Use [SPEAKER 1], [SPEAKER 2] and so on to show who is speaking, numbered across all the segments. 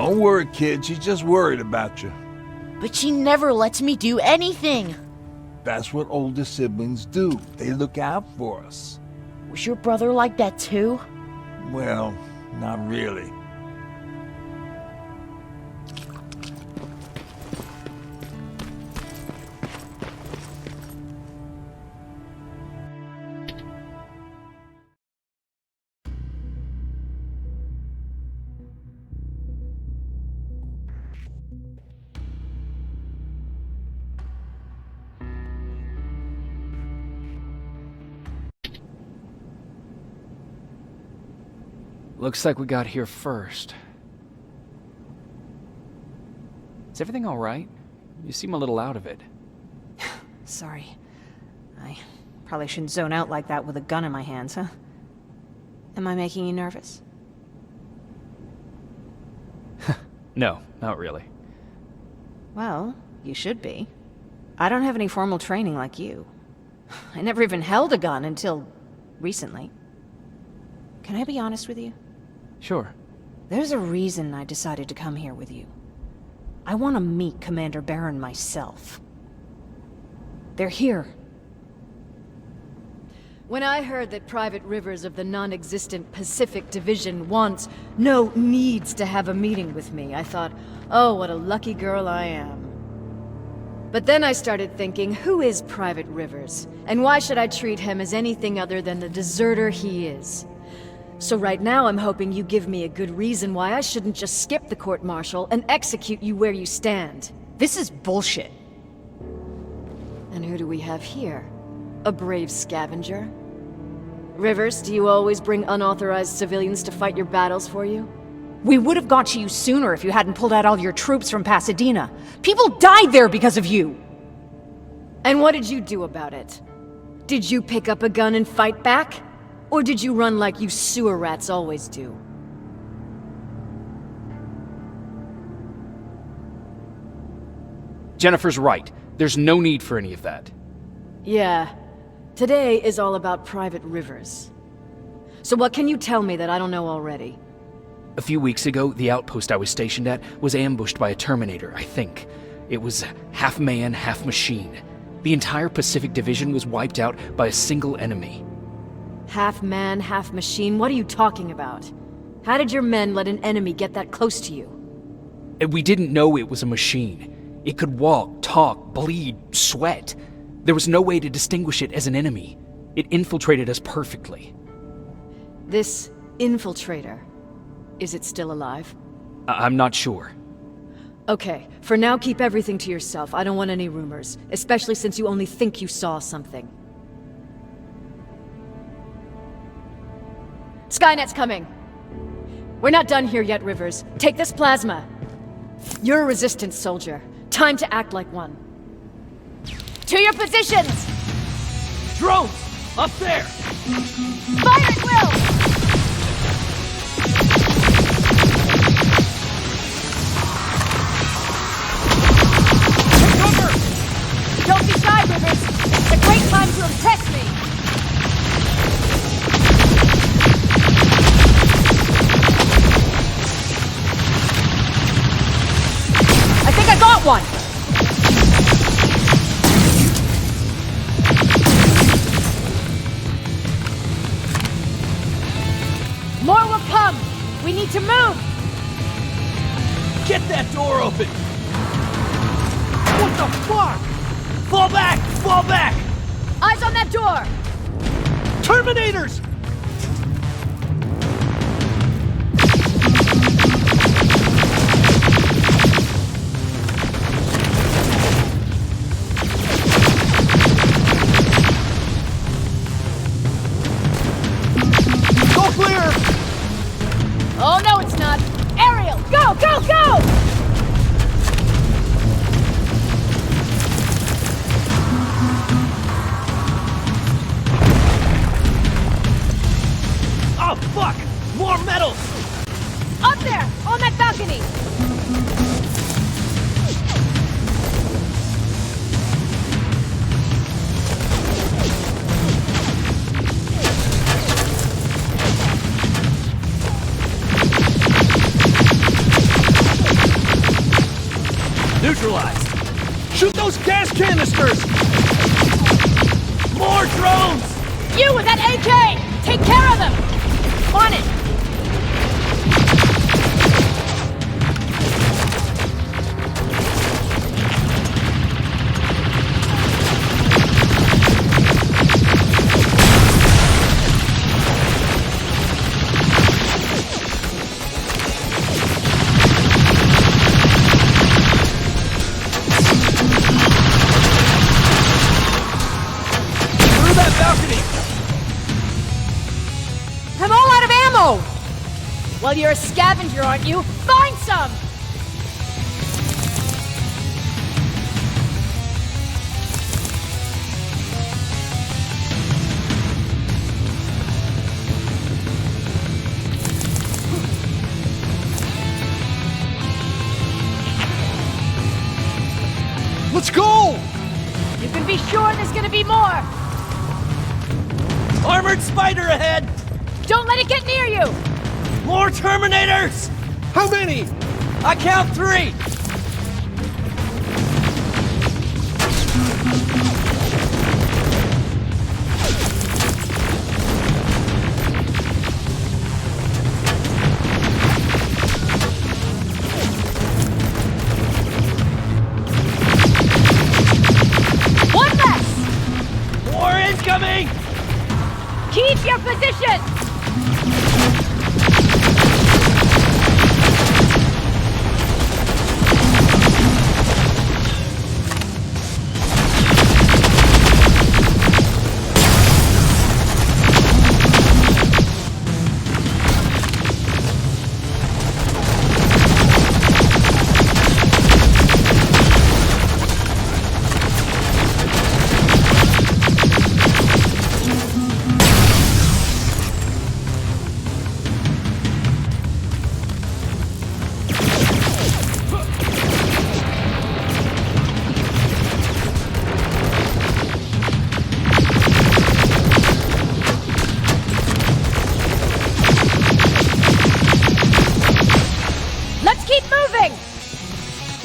[SPEAKER 1] Don't worry, kid. She's just worried about you.
[SPEAKER 2] But she never lets me do anything.
[SPEAKER 1] That's what older siblings do. They look out for us.
[SPEAKER 2] Was your brother like that too?
[SPEAKER 1] Well, not really.
[SPEAKER 3] Looks like we got here first. Is everything all right? You seem a little out of it.
[SPEAKER 4] Sorry. I probably shouldn't zone out like that with a gun in my hands, huh? Am I making you nervous?
[SPEAKER 3] No, not really.
[SPEAKER 4] Well, you should be. I don't have any formal training like you. I never even held a gun until recently. Can I be honest with you?
[SPEAKER 3] Sure.
[SPEAKER 4] There's a reason I decided to come here with you. I want to meet Commander Baron myself. They're here.
[SPEAKER 5] When I heard that Private Rivers of the non-existent Pacific Division needs to have a meeting with me, I thought, oh, what a lucky girl I am. But then I started thinking, who is Private Rivers? And why should I treat him as anything other than the deserter he is? So right now I'm hoping you give me a good reason why I shouldn't just skip the court-martial and execute you where you stand.
[SPEAKER 4] This is bullshit.
[SPEAKER 5] And who do we have here? A brave scavenger? Rivers, do you always bring unauthorized civilians to fight your battles for you?
[SPEAKER 4] We would have got to you sooner if you hadn't pulled out all your troops from Pasadena. People died there because of you!
[SPEAKER 5] And what did you do about it? Did you pick up a gun and fight back? Or did you run like you sewer rats always do?
[SPEAKER 3] Jennifer's right. There's no need for any of that.
[SPEAKER 5] Yeah. Today is all about Private Rivers. So what can you tell me that I don't know already?
[SPEAKER 3] A few weeks ago, the outpost I was stationed at was ambushed by a Terminator, I think. It was half man, half machine. The entire Pacific Division was wiped out by a single enemy.
[SPEAKER 5] Half man, half machine? What are you talking about? How did your men let an enemy get that close to you?
[SPEAKER 3] And we didn't know it was a machine. It could walk, talk, bleed, sweat. There was no way to distinguish it as an enemy. It infiltrated us perfectly.
[SPEAKER 5] This infiltrator, is it still alive?
[SPEAKER 3] I'm not sure.
[SPEAKER 5] Okay, for now keep everything to yourself. I don't want any rumors, especially since you only think you saw something. Skynet's coming! We're not done here yet, Rivers. Take this plasma. You're a Resistance soldier. Time to act like one. To your positions!
[SPEAKER 6] Drones! Up there!
[SPEAKER 5] Fire at will!
[SPEAKER 6] Cover!
[SPEAKER 5] Don't be shy, Rivers! It's a great time to impress me!
[SPEAKER 4] I think I got one!
[SPEAKER 5] More will come! We need to move!
[SPEAKER 6] Get that door open! What the fuck? Fall back! Fall back!
[SPEAKER 5] Eyes on that door!
[SPEAKER 6] Terminators! Go clear!
[SPEAKER 5] Oh no, it's not! Ariel, go, go, go!
[SPEAKER 6] Shoot those gas canisters! More drones!
[SPEAKER 5] You with that AK! Take care of them! On it!
[SPEAKER 6] Through that balcony!
[SPEAKER 5] I'm all out of ammo! Well, you're a scavenger, aren't you? Find some!
[SPEAKER 6] Let's go!
[SPEAKER 5] You can be sure there's gonna be more!
[SPEAKER 6] Armored spider ahead!
[SPEAKER 5] Don't let it get near you!
[SPEAKER 6] More Terminators! How many? I count 3!
[SPEAKER 5] One less!
[SPEAKER 6] More incoming!
[SPEAKER 5] Keep your position! Let's keep moving!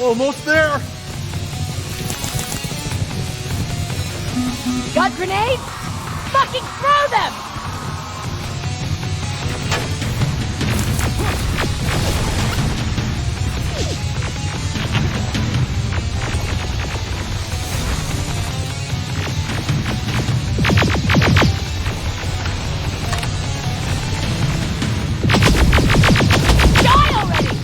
[SPEAKER 6] Almost there!
[SPEAKER 5] Got grenades? Fucking throw them! Die already!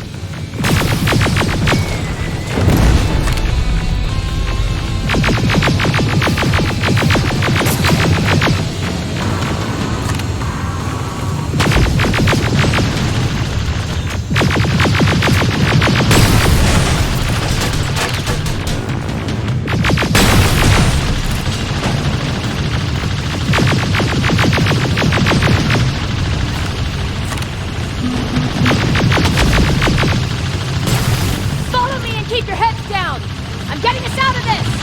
[SPEAKER 5] Follow me and keep your heads down! I'm getting us out of this!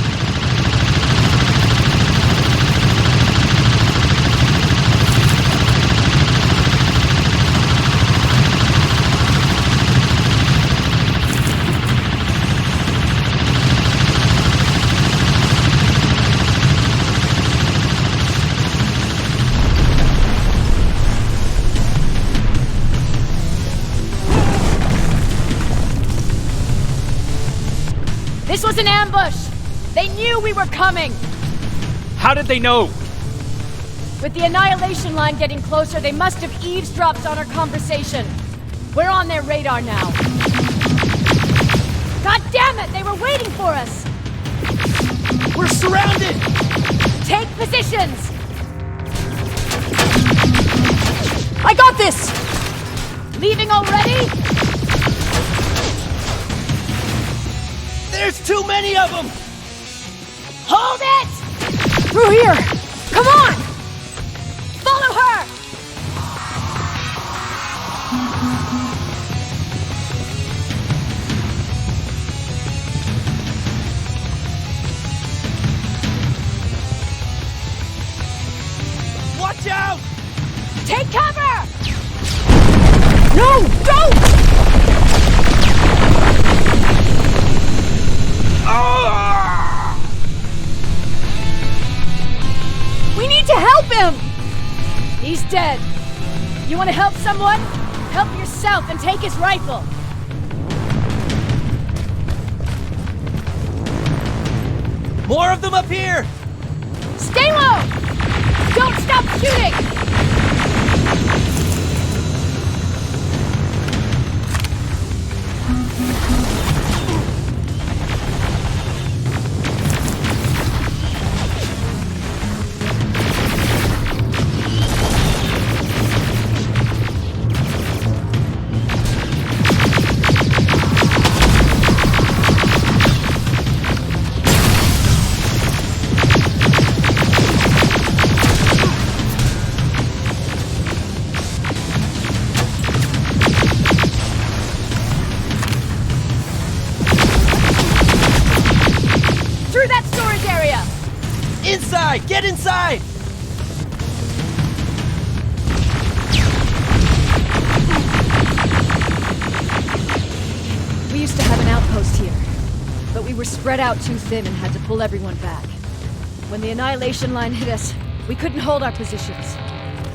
[SPEAKER 5] This was an ambush! They knew we were coming!
[SPEAKER 3] How did they know?
[SPEAKER 5] With the annihilation line getting closer, they must have eavesdropped on our conversation. We're on their radar now. God damn it! They were waiting for us!
[SPEAKER 6] We're surrounded!
[SPEAKER 5] Take positions! I got this! Leaving already?
[SPEAKER 6] There's too many of them!
[SPEAKER 5] Hold it! Through here! Come on! Follow her!
[SPEAKER 6] Watch out!
[SPEAKER 5] Take cover! No, don't!
[SPEAKER 6] Ah!
[SPEAKER 5] Help him! He's dead. You want to help someone? Help yourself and take his rifle.
[SPEAKER 6] More of them up here!
[SPEAKER 5] Stay low! Don't stop shooting!
[SPEAKER 6] Inside! Get inside!
[SPEAKER 5] We used to have an outpost here, but we were spread out too thin and had to pull everyone back. When the Annihilation line hit us, we couldn't hold our positions.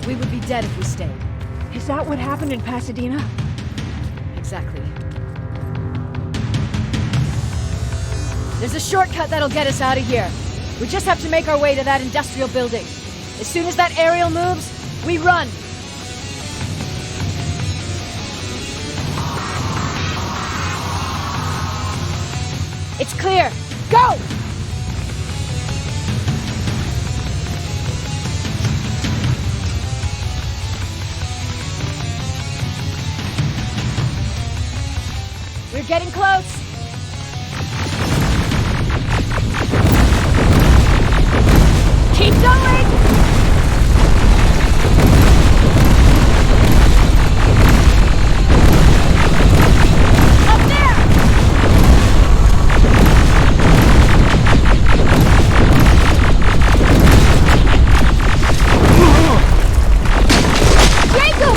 [SPEAKER 5] We would be dead if we stayed.
[SPEAKER 7] Is that what happened in Pasadena?
[SPEAKER 5] Exactly. There's a shortcut that'll get us out of here. We just have to make our way to that industrial building. As soon as that aerial moves, we run! It's clear! Go! We're getting close! Keep going! Up there! Jacob!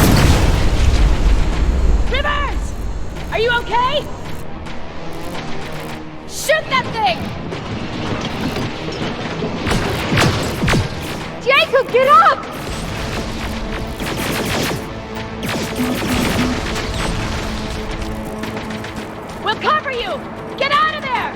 [SPEAKER 5] Rivers! Are you okay? Shoot that thing! Jacob, get up! We'll cover you! Get out of there!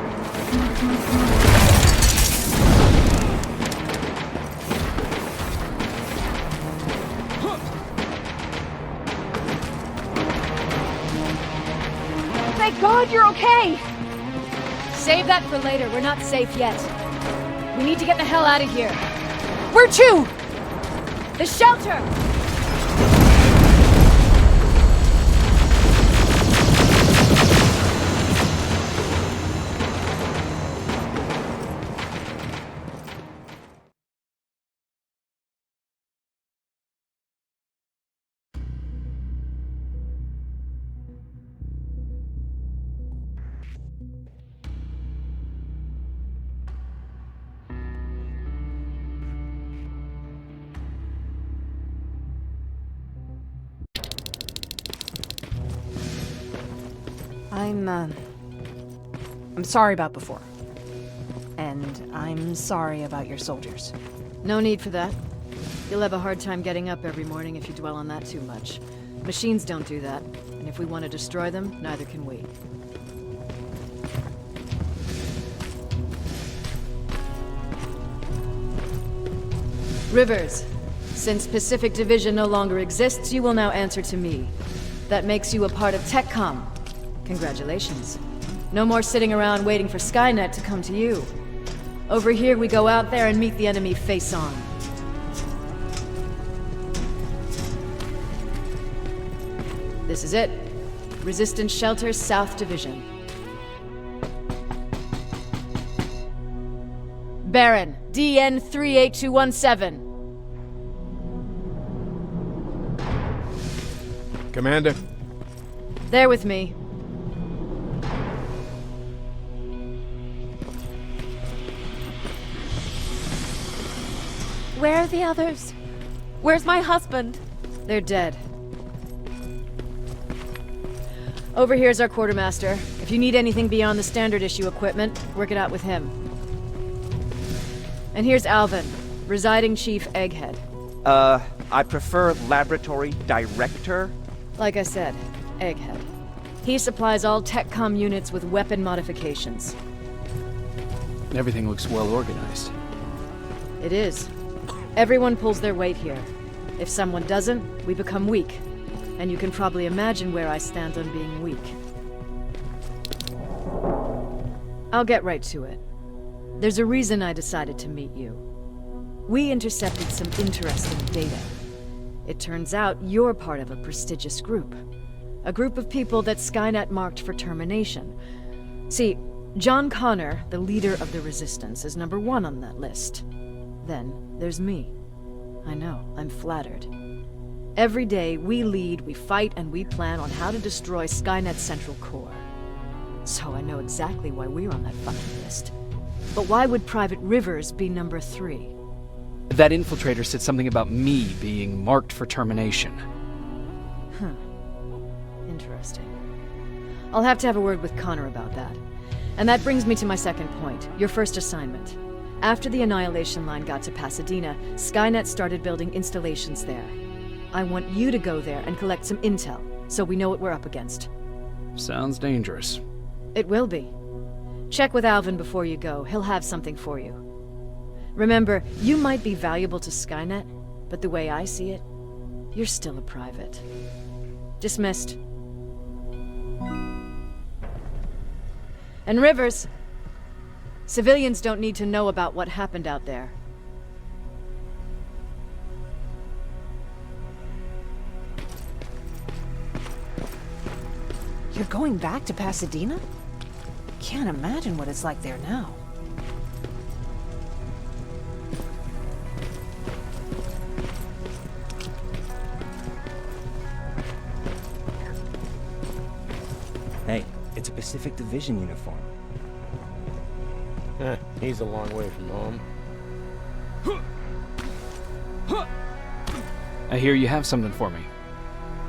[SPEAKER 7] Thank God you're okay!
[SPEAKER 5] Save that for later. We're not safe yet. We need to get the hell out of here. Where to? The shelter!
[SPEAKER 4] I'm sorry about before. And I'm sorry about your soldiers.
[SPEAKER 5] No need for that. You'll have a hard time getting up every morning if you dwell on that too much. Machines don't do that, and if we want to destroy them, neither can we. Rivers, since Pacific Division no longer exists, you will now answer to me. That makes you a part of TechCom. Congratulations. No more sitting around waiting for Skynet to come to you. Over here, we go out there and meet the enemy face on. This is it. Resistance Shelter, South Division. Baron, DN 38217.
[SPEAKER 8] Commander.
[SPEAKER 5] They're with me.
[SPEAKER 7] Where are the others? Where's my husband?
[SPEAKER 5] They're dead. Over here's our quartermaster. If you need anything beyond the standard issue equipment, work it out with him. And here's Alvin. Residing Chief Egghead.
[SPEAKER 8] I prefer Laboratory Director.
[SPEAKER 5] Like I said, Egghead. He supplies all TechCom units with weapon modifications.
[SPEAKER 3] Everything looks well organized.
[SPEAKER 5] It is. Everyone pulls their weight here. If someone doesn't, we become weak. And you can probably imagine where I stand on being weak. I'll get right to it. There's a reason I decided to meet you. We intercepted some interesting data. It turns out you're part of a prestigious group. A group of people that Skynet marked for termination. See, John Connor, the leader of the Resistance, is number 1 on that list. Then there's me. I know, I'm flattered. Every day, we lead, we fight, and we plan on how to destroy Skynet's central core. So I know exactly why we're on that fucking list. But why would Private Rivers be number 3?
[SPEAKER 3] That infiltrator said something about me being marked for termination.
[SPEAKER 5] Interesting. I'll have to have a word with Connor about that. And that brings me to my second point, your first assignment. After the Annihilation Line got to Pasadena, Skynet started building installations there. I want you to go there and collect some intel, so we know what we're up against.
[SPEAKER 3] Sounds dangerous.
[SPEAKER 5] It will be. Check with Alvin before you go. He'll have something for you. Remember, you might be valuable to Skynet, but the way I see it, you're still a private. Dismissed. And Rivers, civilians don't need to know about what happened out there.
[SPEAKER 4] You're going back to Pasadena? Can't imagine what it's like there now.
[SPEAKER 8] Hey, it's a Pacific Division uniform.
[SPEAKER 6] He's a long way from home.
[SPEAKER 3] I hear you have something for me.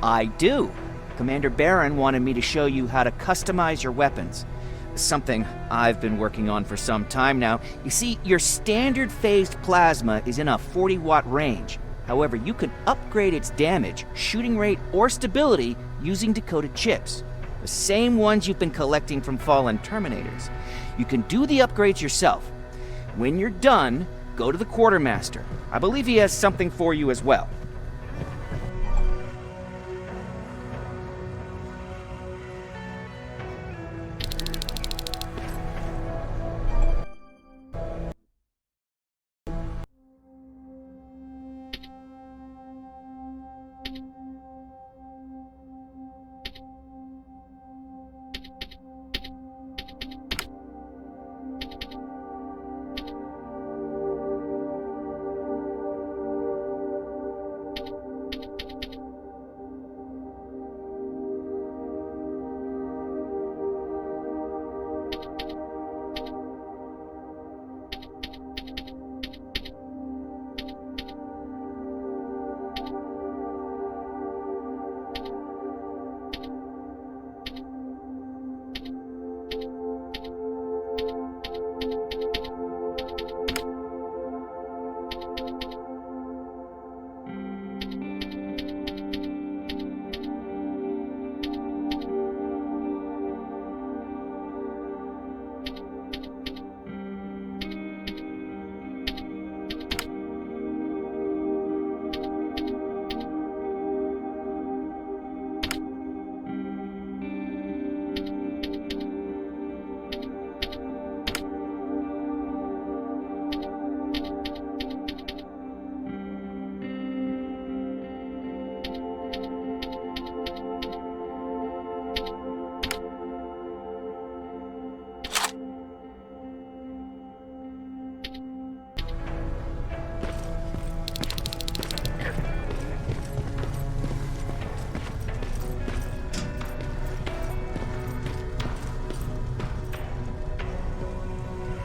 [SPEAKER 8] I do. Commander Barron wanted me to show you how to customize your weapons. Something I've been working on for some time now. You see, your standard phased plasma is in a 40-watt range. However, you can upgrade its damage, shooting rate, or stability using decoded chips. The same ones you've been collecting from fallen Terminators. You can do the upgrades yourself. When you're done, go to the Quartermaster. I believe he has something for you as well.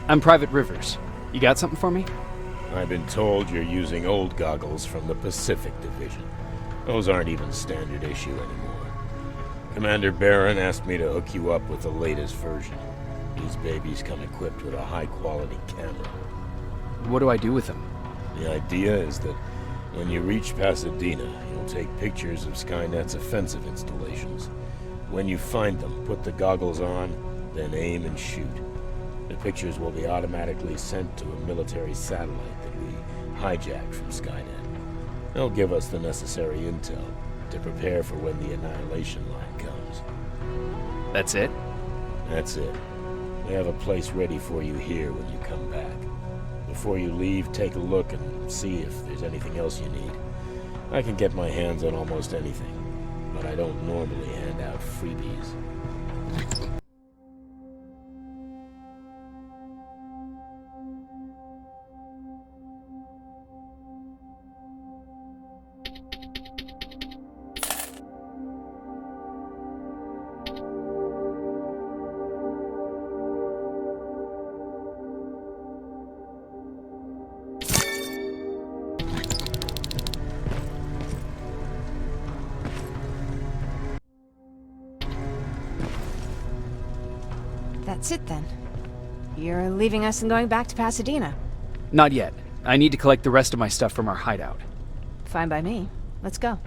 [SPEAKER 3] I'm Private Rivers. You got something for me?
[SPEAKER 6] I've been told you're using old goggles from the Pacific Division. Those aren't even standard issue anymore. Commander Barron asked me to hook you up with the latest version. These babies come equipped with a high-quality camera.
[SPEAKER 3] What do I do with them?
[SPEAKER 6] The idea is that when you reach Pasadena, you'll take pictures of Skynet's offensive installations. When you find them, put the goggles on, then aim and shoot. The pictures will be automatically sent to a military satellite that we hijacked from Skynet. They'll give us the necessary intel to prepare for when the annihilation line comes.
[SPEAKER 3] That's it?
[SPEAKER 6] That's it. We have a place ready for you here when you come back. Before you leave, take a look and see if there's anything else you need. I can get my hands on almost anything, but I don't normally hand out freebies.
[SPEAKER 4] That's it then. You're leaving us and going back to Pasadena.
[SPEAKER 3] Not yet. I need to collect the rest of my stuff from our hideout.
[SPEAKER 4] Fine by me. Let's go.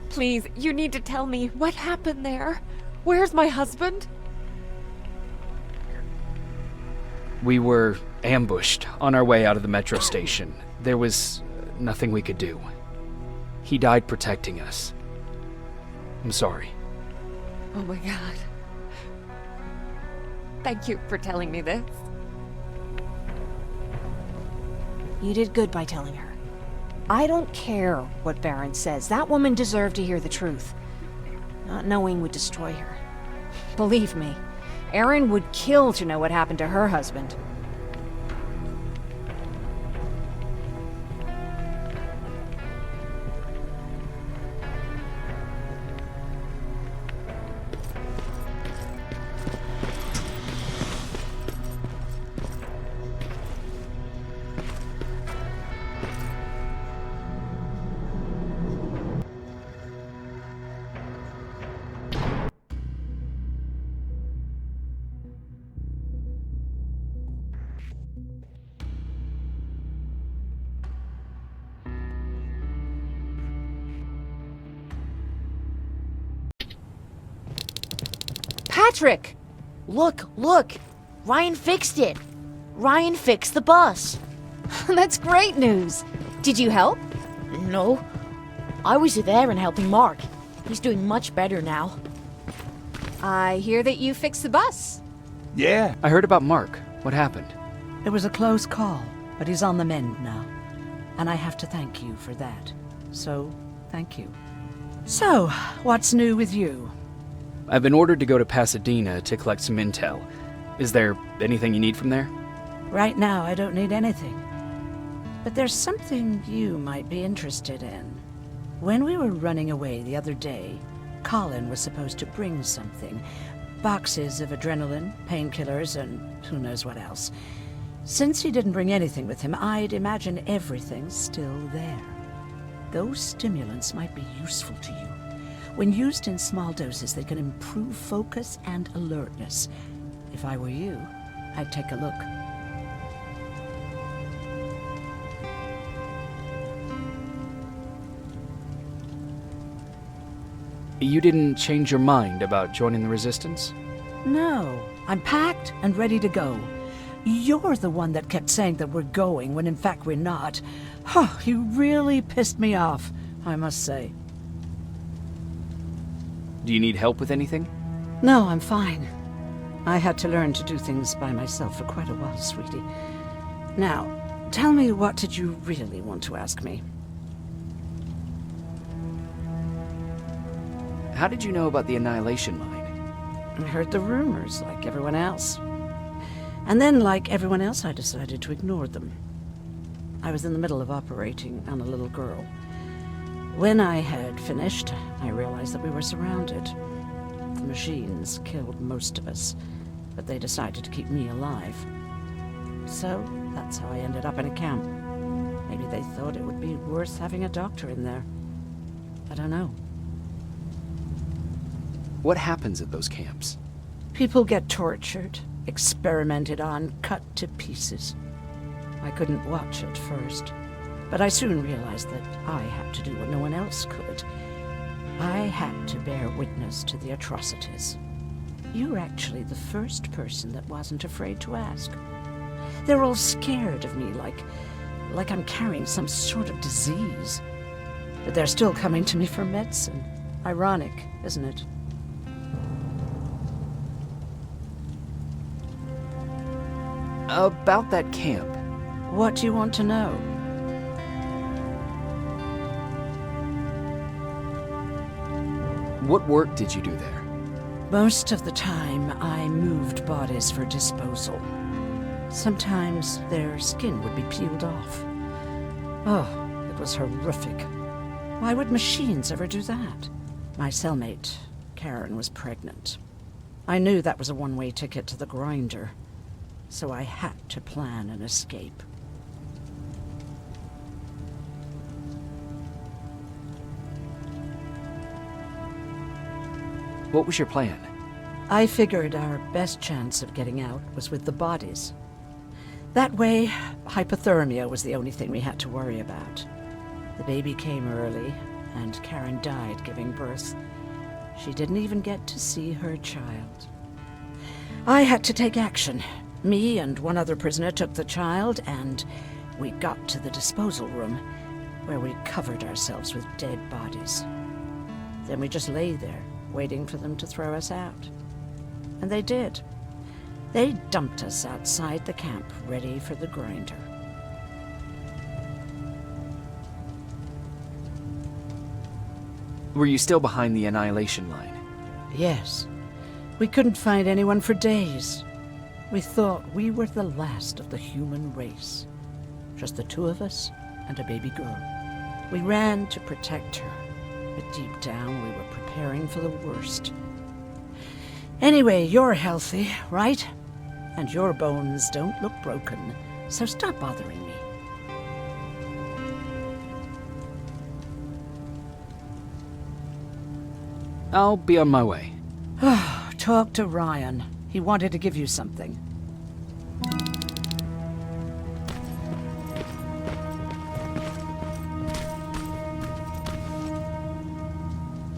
[SPEAKER 7] Please, you need to tell me what happened there. Where's my husband?
[SPEAKER 3] We were ambushed on our way out of the metro station. There was nothing we could do. He died protecting us. I'm sorry.
[SPEAKER 7] Oh my god. Thank you for telling me this.
[SPEAKER 4] You did good by telling her. I don't care what Baron says. That woman deserved to hear the truth. Not knowing would destroy her. Believe me, Erin would kill to know what happened to her husband. Patrick!
[SPEAKER 2] Look, look! Ryan fixed it! Ryan fixed the bus!
[SPEAKER 4] That's great news! Did you help?
[SPEAKER 2] No. I was there and helping Mark. He's doing much better now.
[SPEAKER 4] I hear that you fixed the bus.
[SPEAKER 1] Yeah,
[SPEAKER 3] I heard about Mark. What happened?
[SPEAKER 9] It was a close call, but he's on the mend now. And I have to thank you for that. So, thank you. So, what's new with you?
[SPEAKER 3] I've been ordered to go to Pasadena to collect some intel. Is there anything you need from there?
[SPEAKER 9] Right now, I don't need anything. But there's something you might be interested in. When we were running away the other day, Colin was supposed to bring something. Boxes of adrenaline, painkillers, and who knows what else. Since he didn't bring anything with him, I'd imagine everything's still there. Those stimulants might be useful to you. When used in small doses, they can improve focus and alertness. If I were you, I'd take a look.
[SPEAKER 3] You didn't change your mind about joining the Resistance?
[SPEAKER 9] No, I'm packed and ready to go. You're the one that kept saying that we're going when in fact we're not. Oh, you really pissed me off, I must say.
[SPEAKER 3] Do you need help with anything?
[SPEAKER 9] No, I'm fine. I had to learn to do things by myself for quite a while, sweetie. Now, tell me, what did you really want to ask me?
[SPEAKER 3] How did you know about the Annihilation Line?
[SPEAKER 9] I heard the rumors, like everyone else. And then, like everyone else, I decided to ignore them. I was in the middle of operating on a little girl. When I had finished, I realized that we were surrounded. The machines killed most of us, but they decided to keep me alive. So, that's how I ended up in a camp. Maybe they thought it would be worth having a doctor in there. I don't know.
[SPEAKER 3] What happens at those camps?
[SPEAKER 9] People get tortured, experimented on, cut to pieces. I couldn't watch at first, but I soon realized that I had to do what no one else could. I had to bear witness to the atrocities. You're actually the first person that wasn't afraid to ask. They're all scared of me, like I'm carrying some sort of disease. But they're still coming to me for medicine. Ironic, isn't it?
[SPEAKER 3] About that camp.
[SPEAKER 9] What do you want to know?
[SPEAKER 3] What work did you do there?
[SPEAKER 9] Most of the time, I moved bodies for disposal. Sometimes their skin would be peeled off. Oh, it was horrific. Why would machines ever do that? My cellmate, Karen, was pregnant. I knew that was a one-way ticket to the grinder, so I had to plan an escape.
[SPEAKER 3] What was your plan?
[SPEAKER 9] I figured our best chance of getting out was with the bodies. That way, hypothermia was the only thing we had to worry about. The baby came early, and Karen died giving birth. She didn't even get to see her child. I had to take action. Me and one other prisoner took the child, and we got to the disposal room, where we covered ourselves with dead bodies. Then we just lay there, waiting for them to throw us out. And they did. They dumped us outside the camp, ready for the grinder.
[SPEAKER 3] Were you still behind the annihilation line?
[SPEAKER 9] Yes. We couldn't find anyone for days. We thought we were the last of the human race. Just the two of us and a baby girl. We ran to protect her, but deep down we were preparing for the worst. Anyway, you're healthy, right? And your bones don't look broken, so stop bothering me.
[SPEAKER 3] I'll be on my way.
[SPEAKER 9] Talk to Ryan. He wanted to give you something.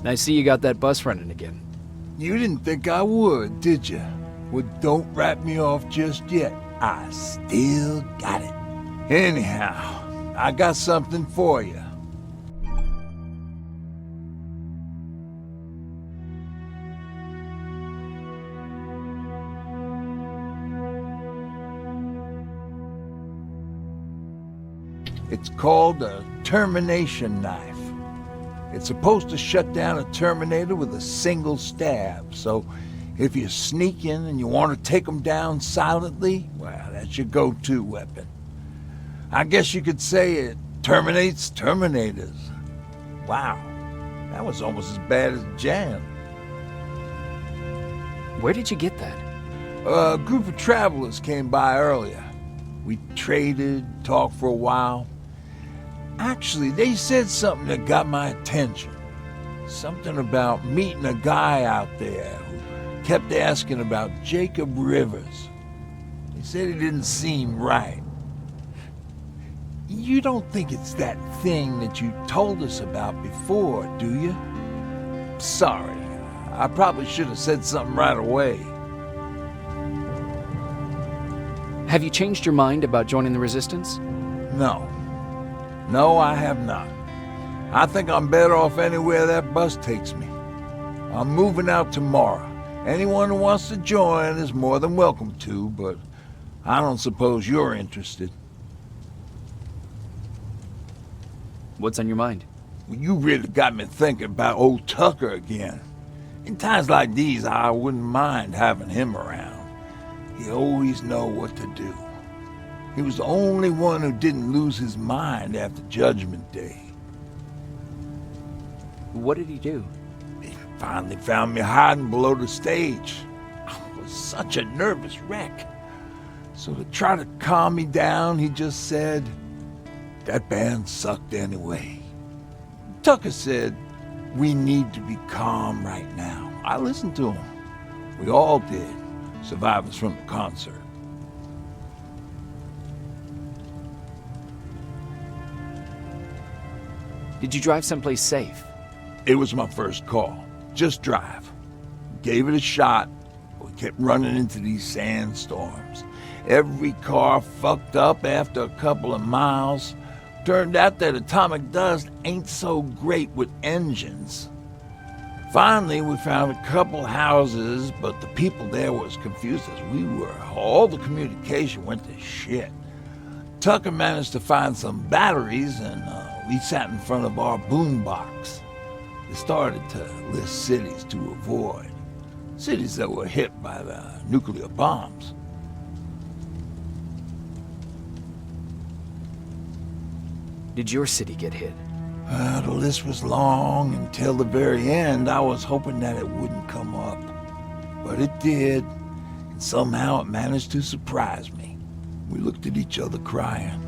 [SPEAKER 3] I see you got that bus running again.
[SPEAKER 1] You didn't think I would, did you? Well, don't wrap me off just yet. I still got it. Anyhow, I got something for you. It's called a termination knife. It's supposed to shut down a Terminator with a single stab, so if you sneak in and you want to take them down silently, well, that's your go-to weapon. I guess you could say it terminates Terminators. Wow, that was almost as bad as jam.
[SPEAKER 3] Where did you get that?
[SPEAKER 1] A group of travelers came by earlier. We traded, talked for a while. Actually, they said something that got my attention. Something about meeting a guy out there who kept asking about Jacob Rivers. They said it didn't seem right. You don't think it's that thing that you told us about before, do you? Sorry, I probably should have said something right away.
[SPEAKER 3] Have you changed your mind about joining the Resistance?
[SPEAKER 1] No, I have not. I think I'm better off anywhere that bus takes me. I'm moving out tomorrow. Anyone who wants to join is more than welcome to, but I don't suppose you're interested.
[SPEAKER 3] What's on your mind?
[SPEAKER 1] Well, you really got me thinking about old Tucker again. In times like these, I wouldn't mind having him around. He always know what to do. He was the only one who didn't lose his mind after Judgment Day.
[SPEAKER 3] What did he do?
[SPEAKER 1] He finally found me hiding below the stage. I was such a nervous wreck. So to try to calm me down, he just said, "That band sucked anyway." Tucker said, "We need to be calm right now." I listened to him. We all did. survivors from the concert.
[SPEAKER 3] Did you drive someplace safe?
[SPEAKER 1] It was my first call. Just drive. Gave it a shot. We kept running into these sandstorms. Every car fucked up after a couple of miles. Turned out that atomic dust ain't so great with engines. Finally, we found a couple houses, but the people there were as confused as we were. All the communication went to shit. Tucker managed to find some batteries, and we sat in front of our boombox. They started to list cities to avoid. Cities that were hit by the nuclear bombs.
[SPEAKER 3] Did your city get hit?
[SPEAKER 1] The list was long until the very end. I was hoping that it wouldn't come up. But it did, and somehow it managed to surprise me. We looked at each other crying.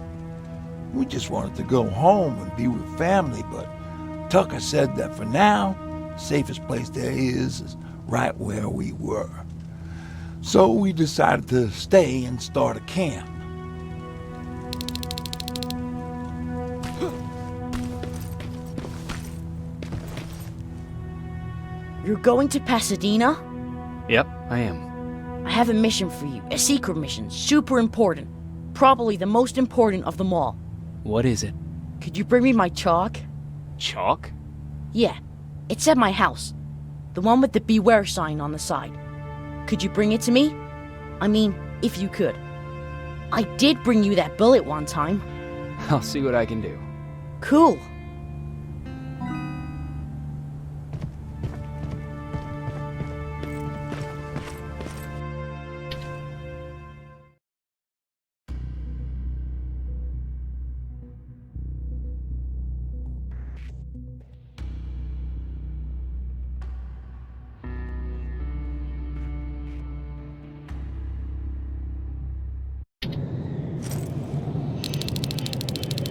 [SPEAKER 1] We just wanted to go home and be with family, but Tucker said that for now, the safest place there is right where we were. So we decided to stay and start a camp.
[SPEAKER 2] You're going to Pasadena?
[SPEAKER 3] Yep, I am.
[SPEAKER 2] I have a mission for you. A secret mission. Super important. Probably the most important of them all.
[SPEAKER 3] What is it?
[SPEAKER 2] Could you bring me my chalk?
[SPEAKER 3] Chalk?
[SPEAKER 2] Yeah. It's at my house. The one with the beware sign on the side. Could you bring it to me? I mean, if you could. I did bring you that bullet one time.
[SPEAKER 3] I'll see what I can do.
[SPEAKER 2] Cool.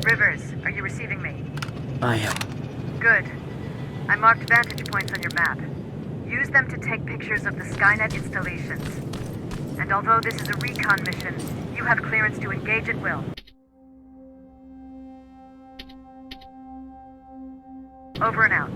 [SPEAKER 10] Rivers, are you receiving me?
[SPEAKER 3] I am.
[SPEAKER 10] Good. I marked vantage points on your map. Use them to take pictures of the Skynet installations. And although this is a recon mission, you have clearance to engage at will. Over and out.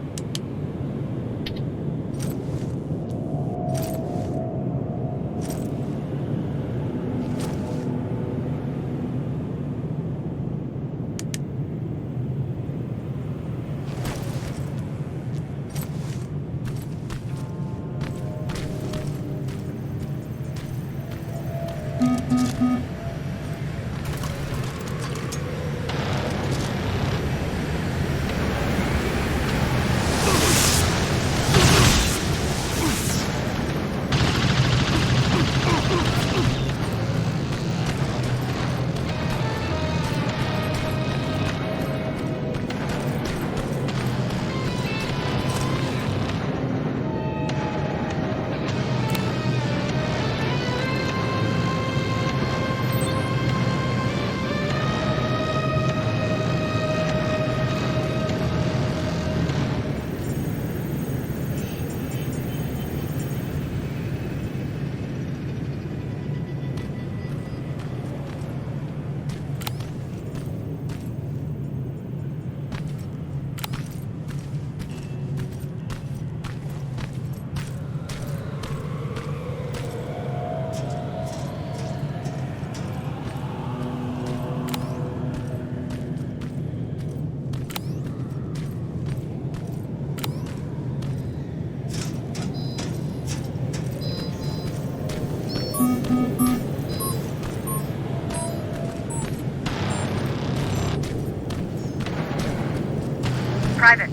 [SPEAKER 10] Private,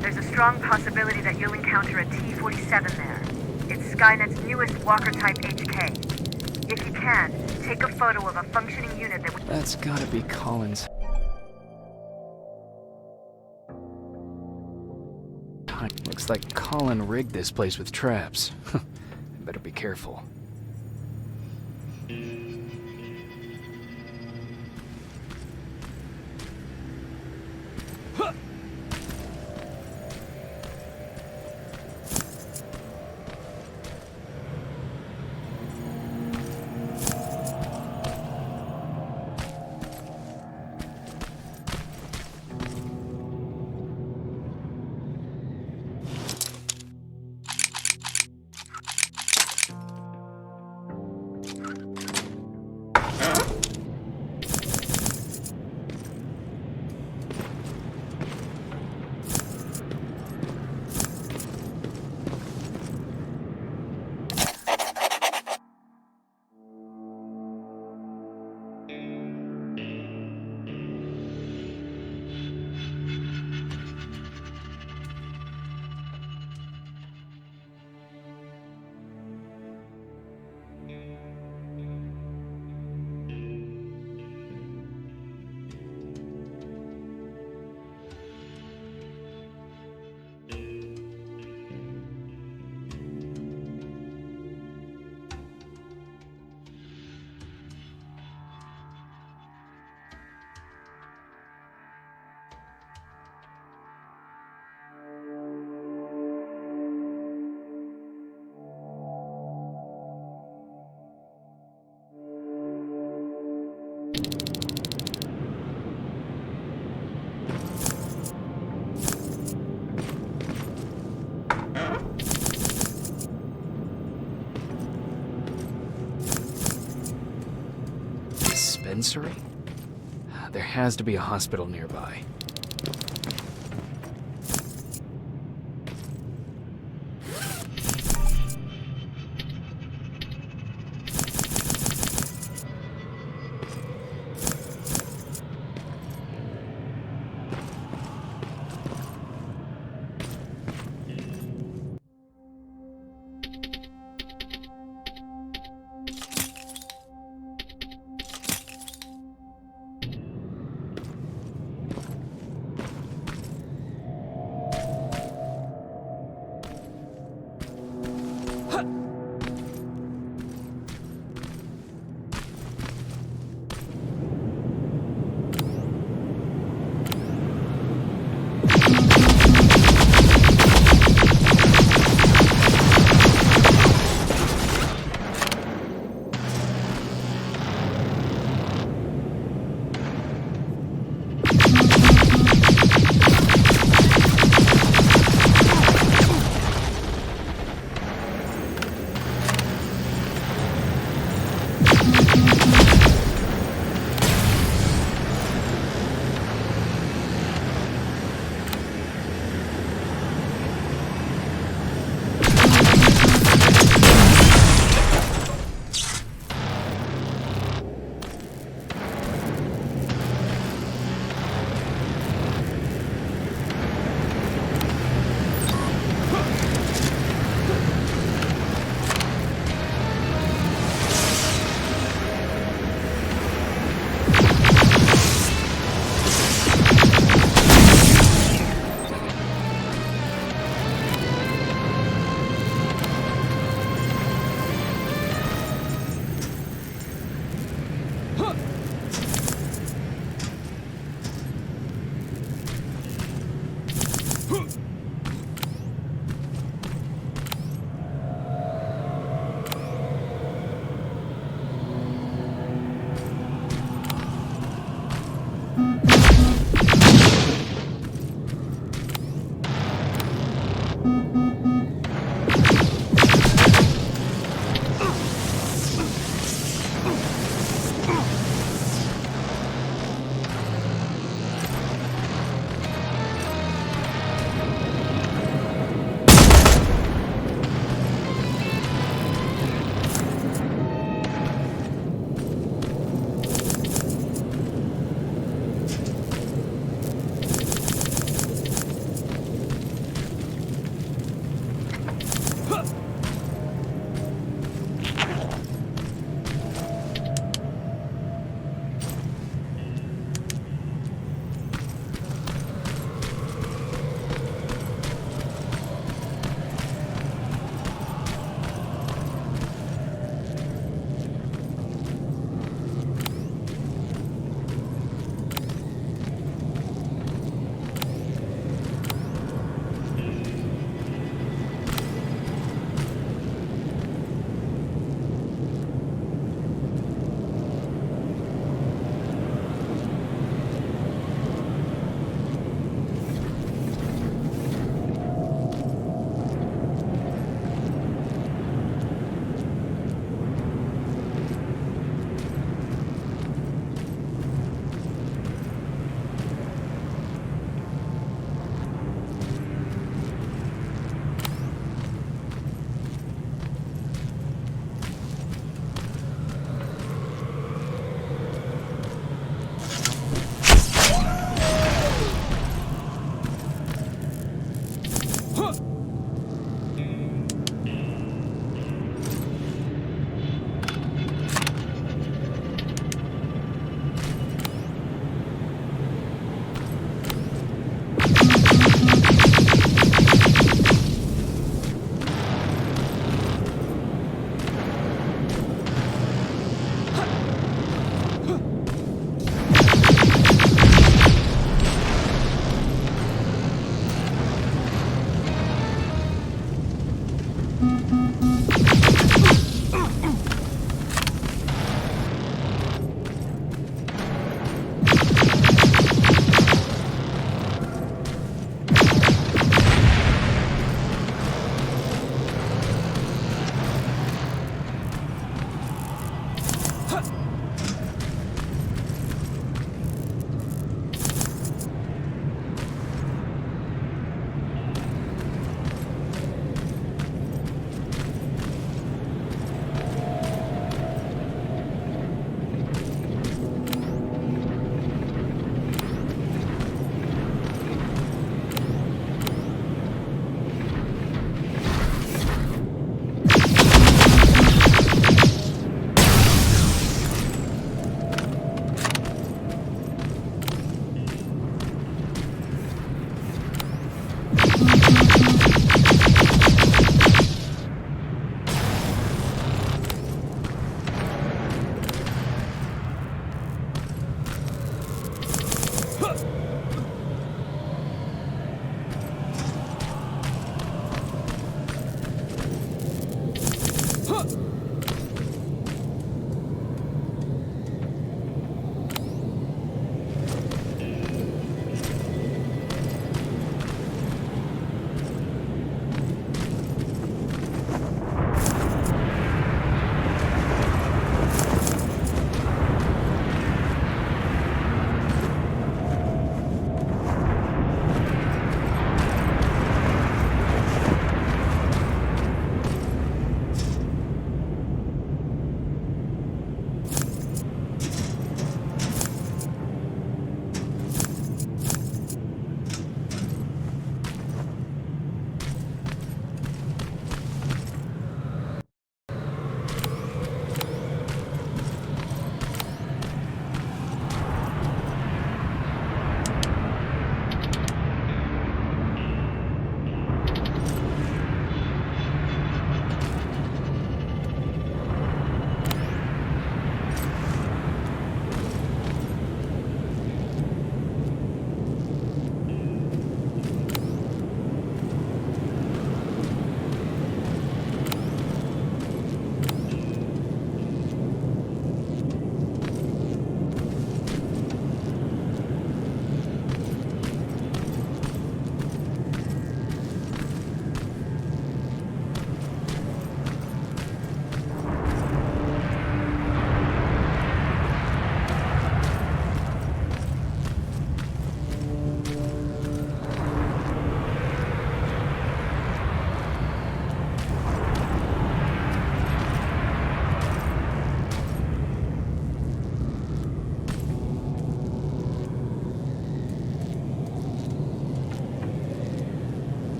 [SPEAKER 10] there's a strong possibility that you'll encounter a T-47 there. It's Skynet's newest Walker-type HK. If you can, take a photo of a functioning unit that would...
[SPEAKER 3] That's gotta be Collins. Looks like Colin rigged this place with traps. I better be careful. dispensary? There has to be a hospital nearby.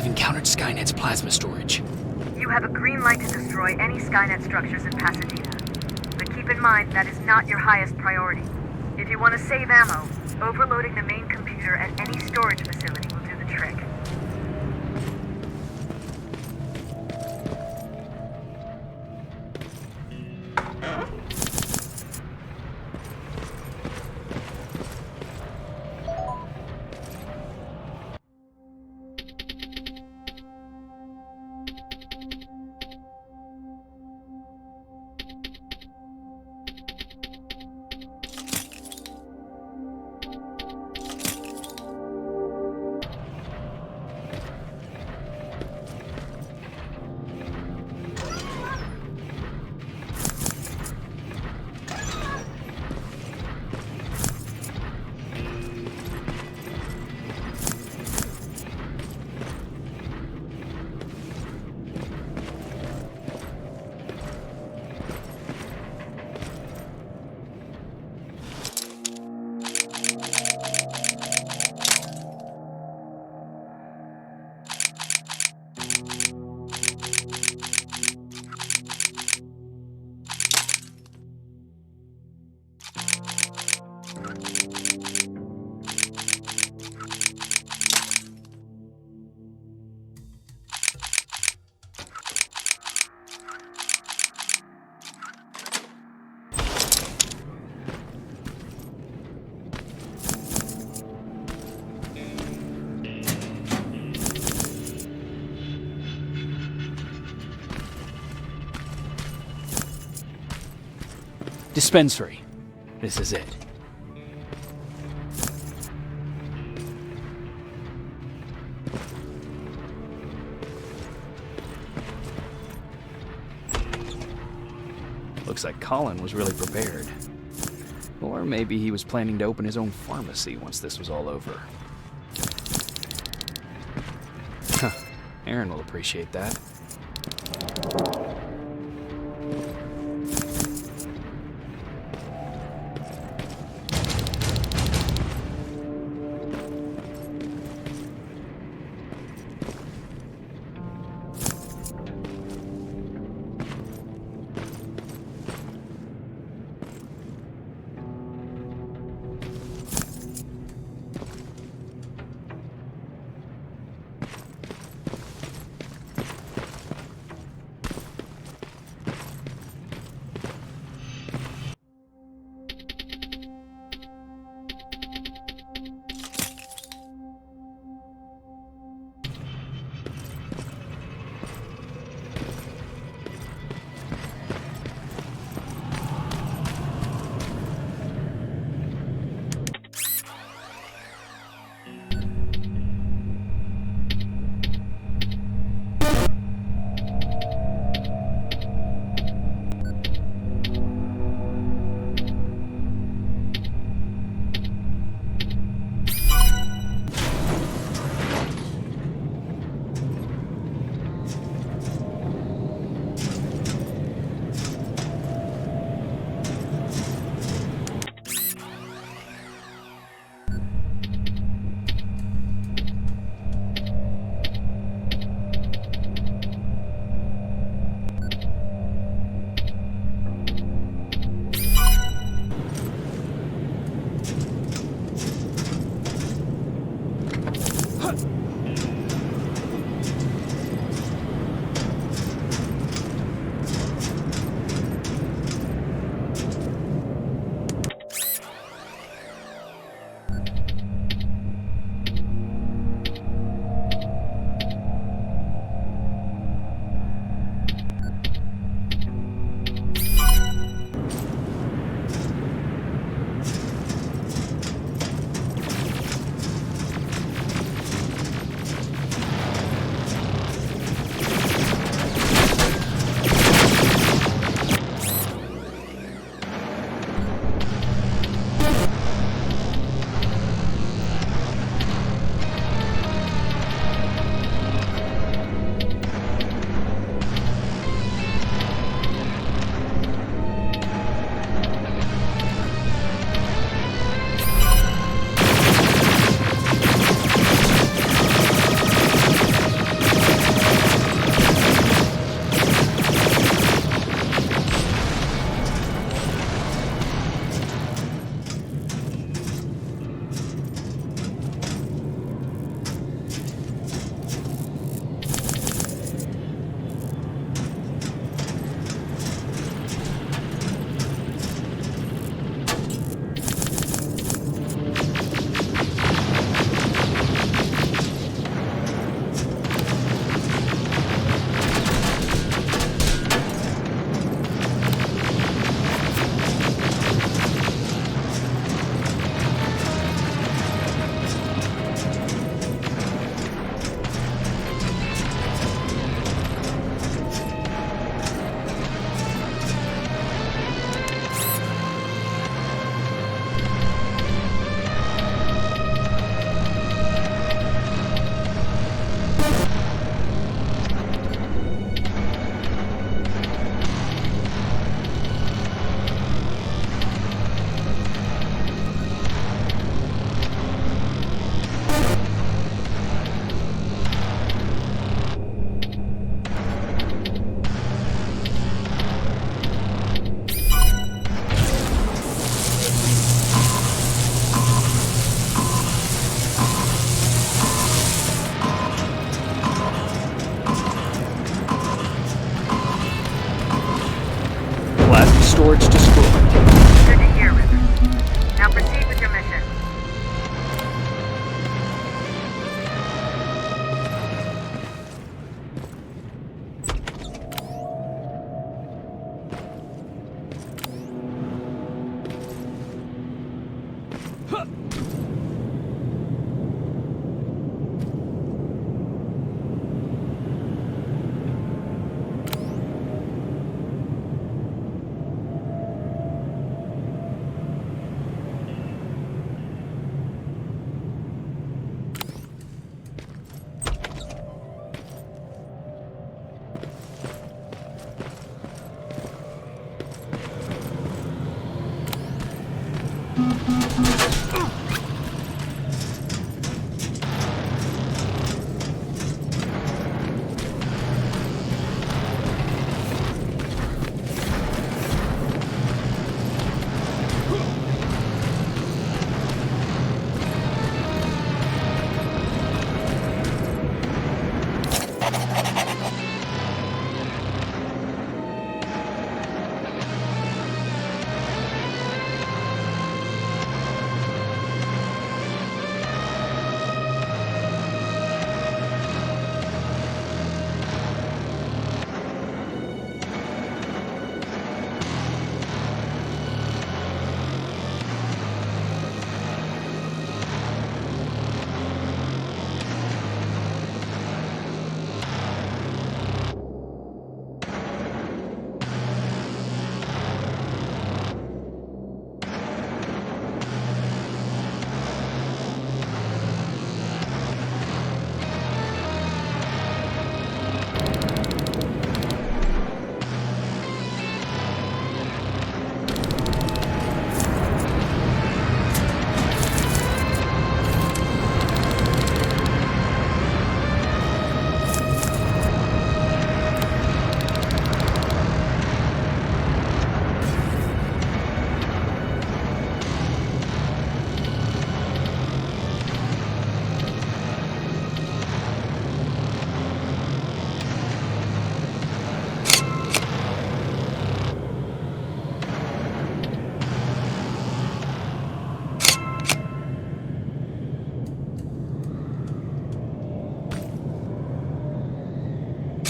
[SPEAKER 3] encountered Skynet's plasma storage.
[SPEAKER 10] You have a green light to destroy any Skynet structures in Pasadena. But keep in mind that is not your highest priority. If you want to save ammo, overloading the main computer at any storage facility will do the trick.
[SPEAKER 3] Dispensary. This is it. Looks like Colin was really prepared. Or maybe he was planning to open his own pharmacy once this was all over. Huh. Aaron will appreciate that.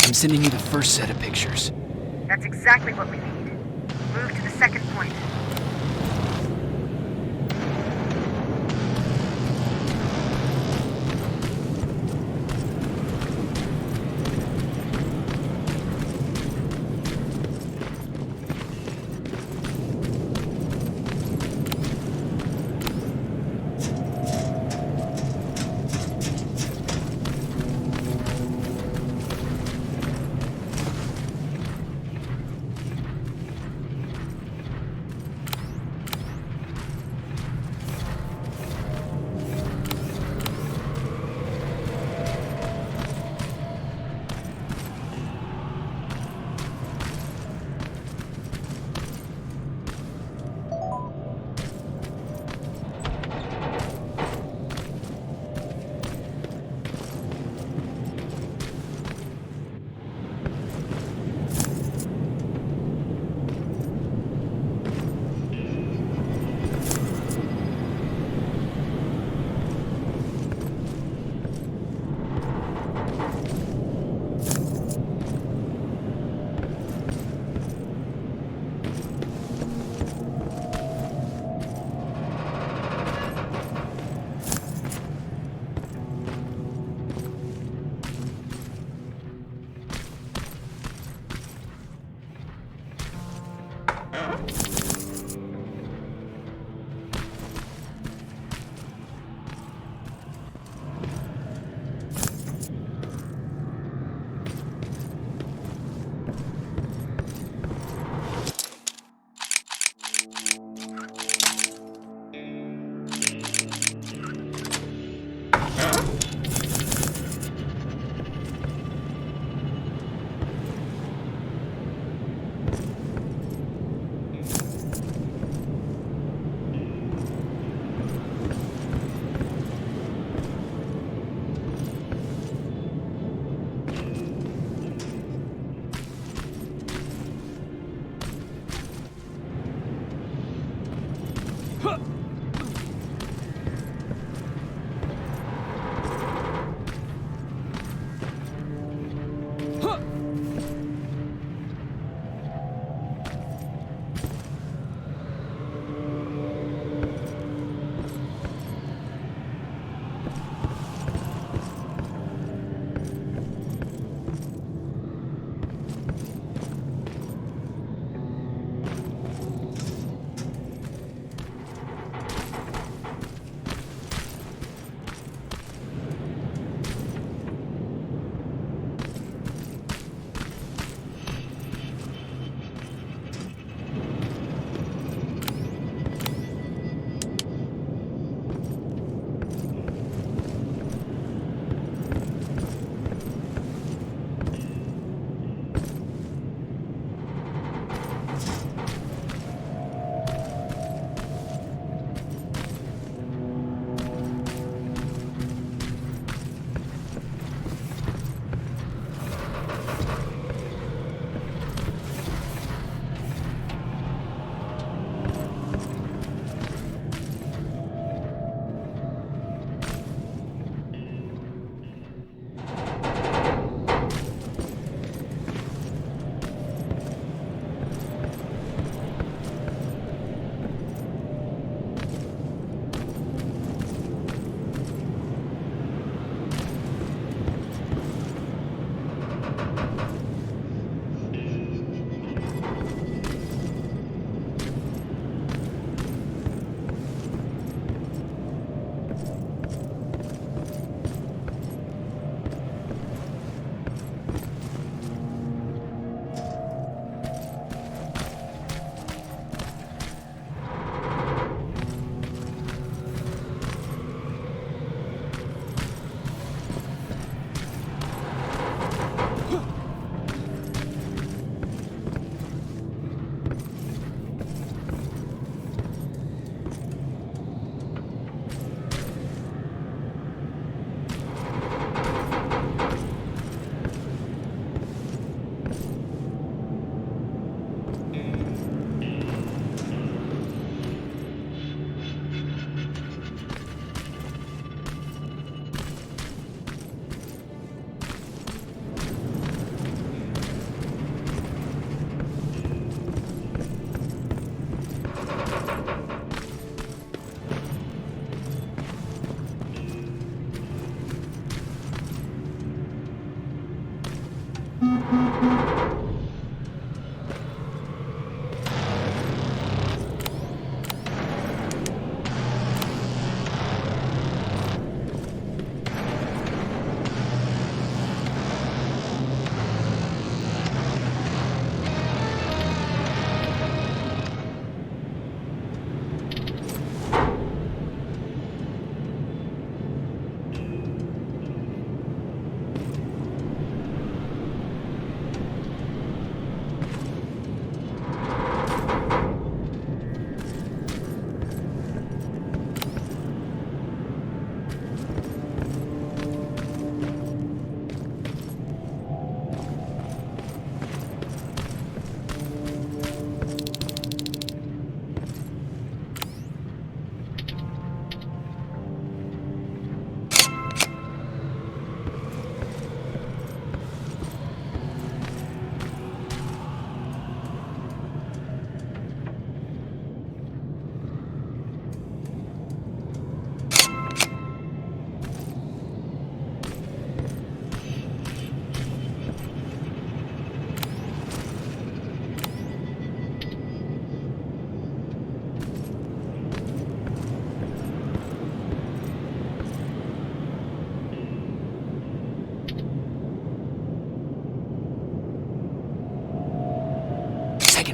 [SPEAKER 3] I'm sending you the first set of pictures.
[SPEAKER 10] That's exactly what we need. Move to the second point.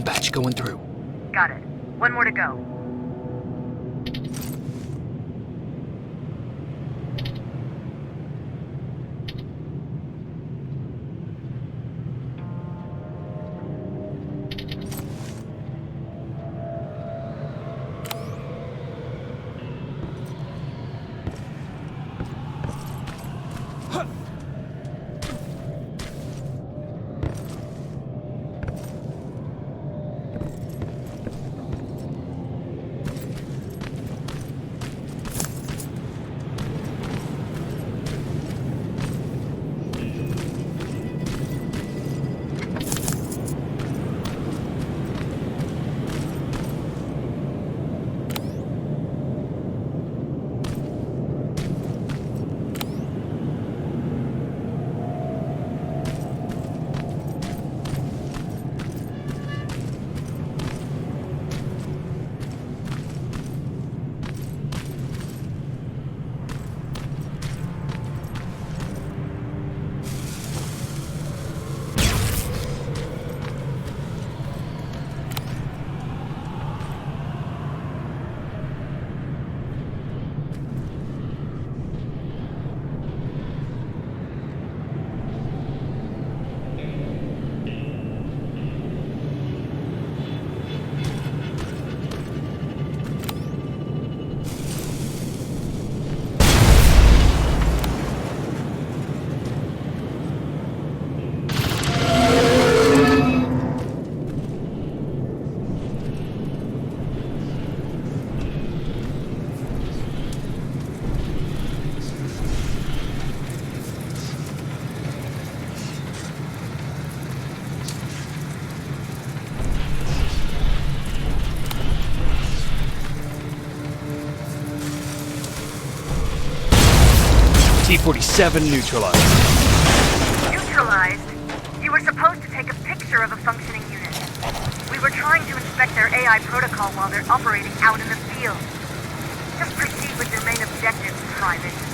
[SPEAKER 3] batch going through.
[SPEAKER 10] Got it. One more to go.
[SPEAKER 3] T-47 neutralized.
[SPEAKER 10] Neutralized? You were supposed to take a picture of a functioning unit. We were trying to inspect their AI protocol while they're operating out in the field. Just proceed with your main objective, Private.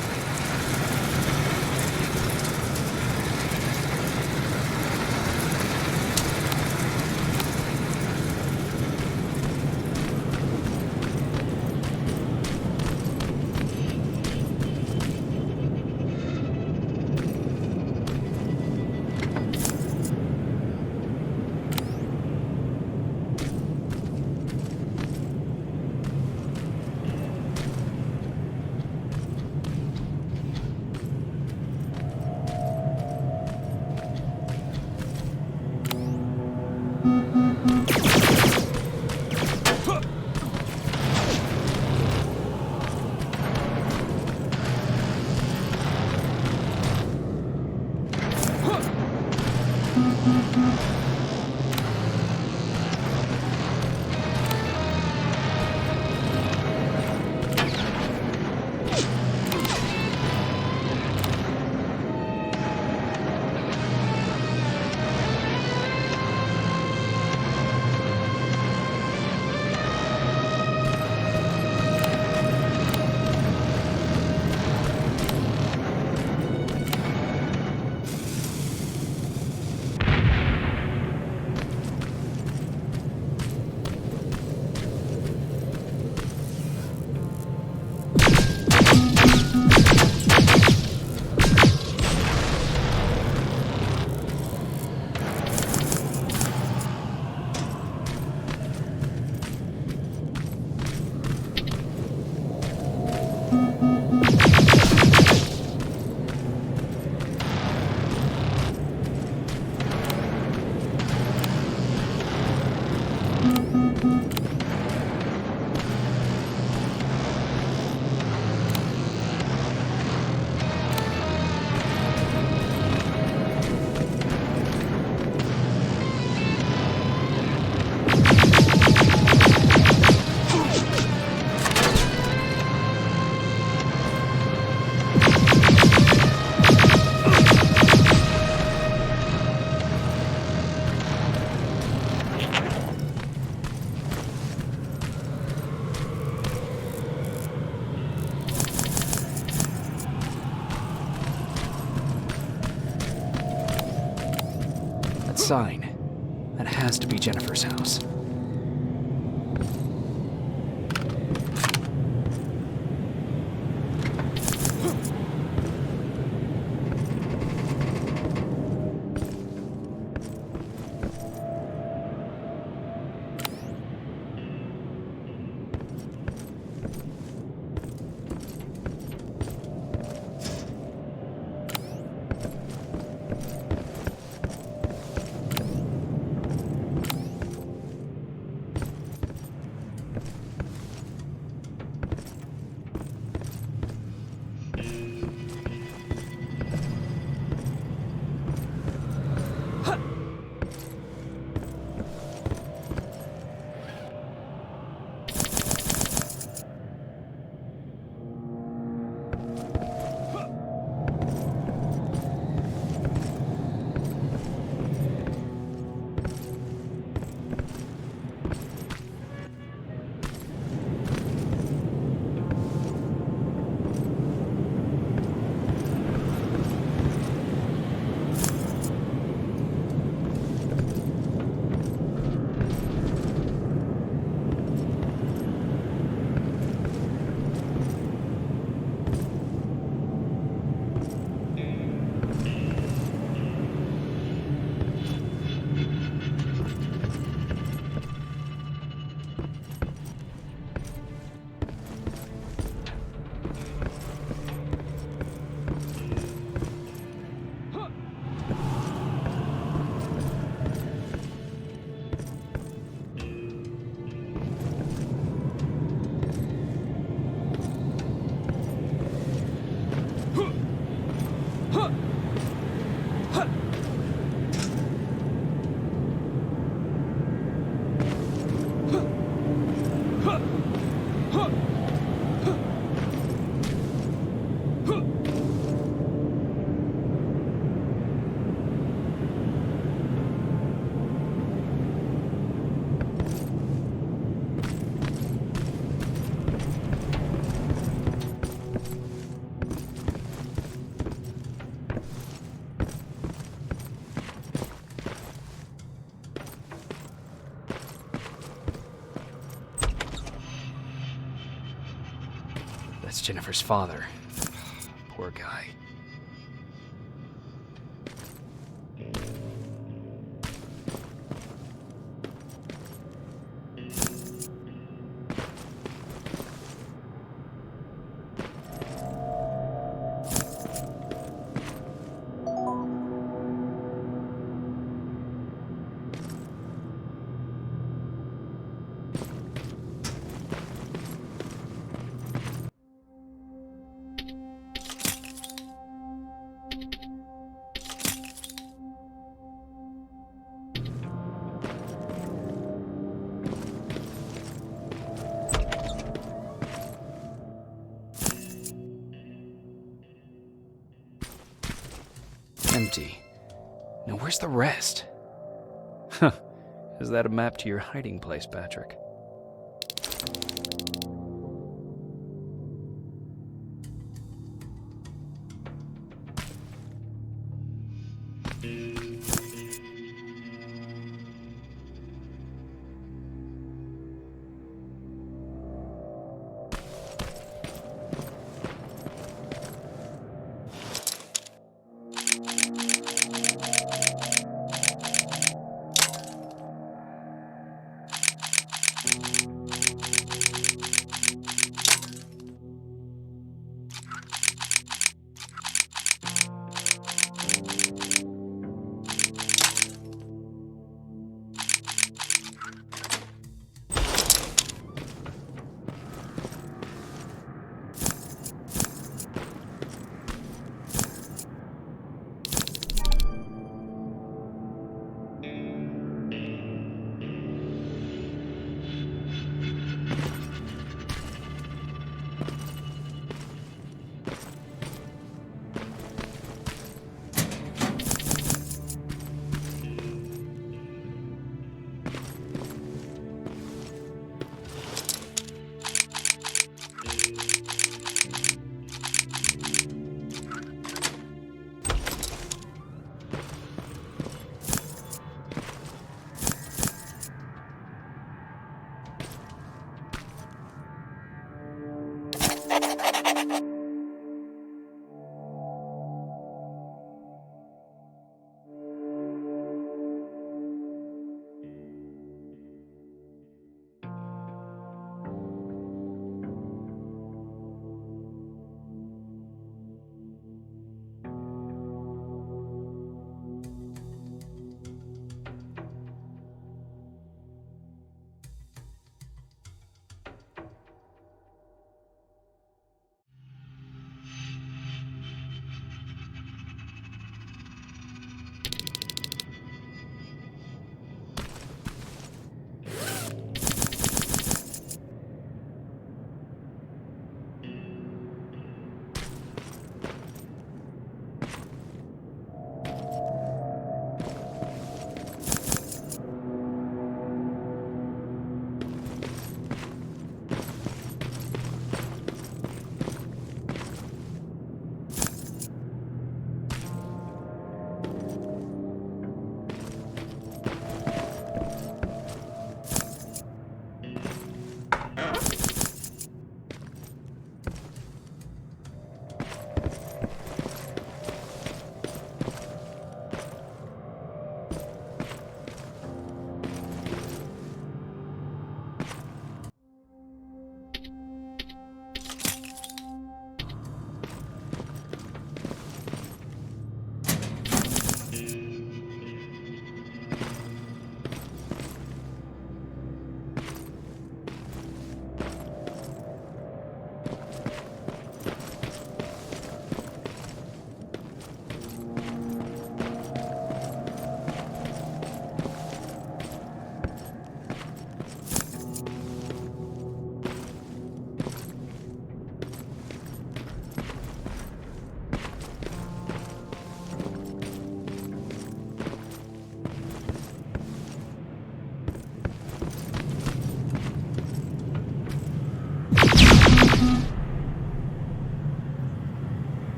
[SPEAKER 3] Sign. That has to be Jennifer's house. That's Jennifer's father. Poor guy. Empty. Now where's the rest? Huh. Is that a map to your hiding place, Patrick?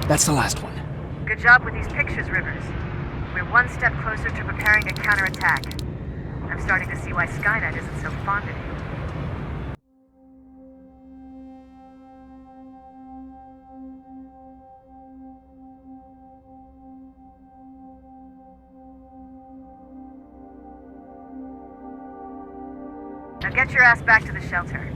[SPEAKER 3] That's the last one.
[SPEAKER 10] Good job with these pictures, Rivers. We're one step closer to preparing a counterattack. I'm starting to see why Skynet isn't so fond of you. Now get your ass back to the shelter.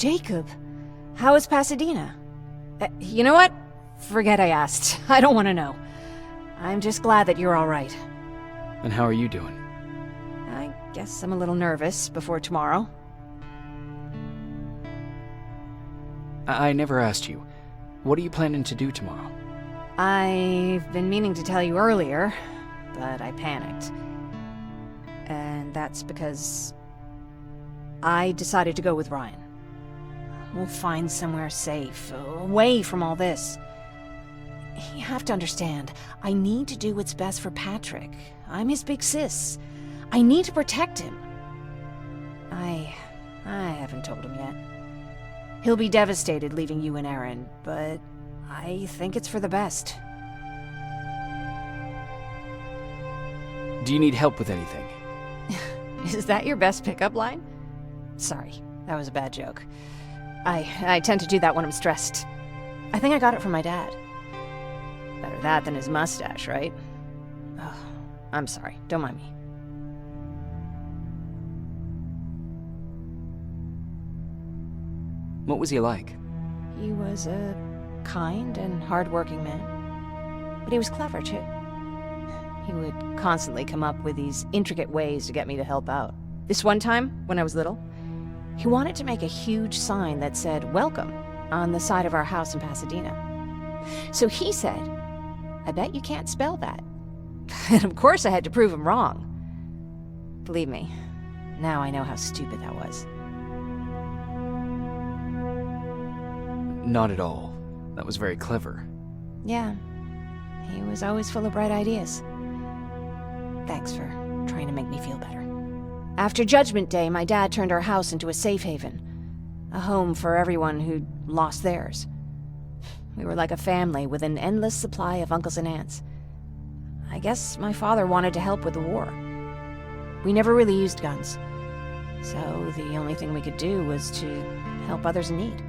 [SPEAKER 4] Jacob, how is Pasadena? You know what? Forget I asked. I don't want to know. I'm just glad that you're all right.
[SPEAKER 3] And how are you doing?
[SPEAKER 4] I guess I'm a little nervous before tomorrow.
[SPEAKER 3] I never asked you. What are you planning to do tomorrow?
[SPEAKER 4] I've been meaning to tell you earlier, but I panicked. And that's because I decided to go with Ryan. We'll find somewhere safe, away from all this. You have to understand, I need to do what's best for Patrick. I'm his big sis. I need to protect him. I haven't told him yet. He'll be devastated leaving you and Aaron, but I think it's for the best.
[SPEAKER 3] Do you need help with anything?
[SPEAKER 4] Is that your best pickup line? Sorry, that was a bad joke. I tend to do that when I'm stressed. I think I got it from my dad. Better that than his mustache, right? Oh, I'm sorry. Don't mind me.
[SPEAKER 3] What was he like?
[SPEAKER 4] He was a kind and hard-working man. But he was clever, too. He would constantly come up with these intricate ways to get me to help out. This one time, when I was little, he wanted to make a huge sign that said, "Welcome," on the side of our house in Pasadena. So he said, "I bet you can't spell that." And of course I had to prove him wrong. Believe me, now I know how stupid that was.
[SPEAKER 3] Not at all. That was very clever.
[SPEAKER 4] Yeah, he was always full of bright ideas. Thanks for trying to make me feel better. After Judgment Day, my dad turned our house into a safe haven. A home for everyone who'd lost theirs. We were like a family with an endless supply of uncles and aunts. I guess my father wanted to help with the war. We never really used guns. So the only thing we could do was to help others in need.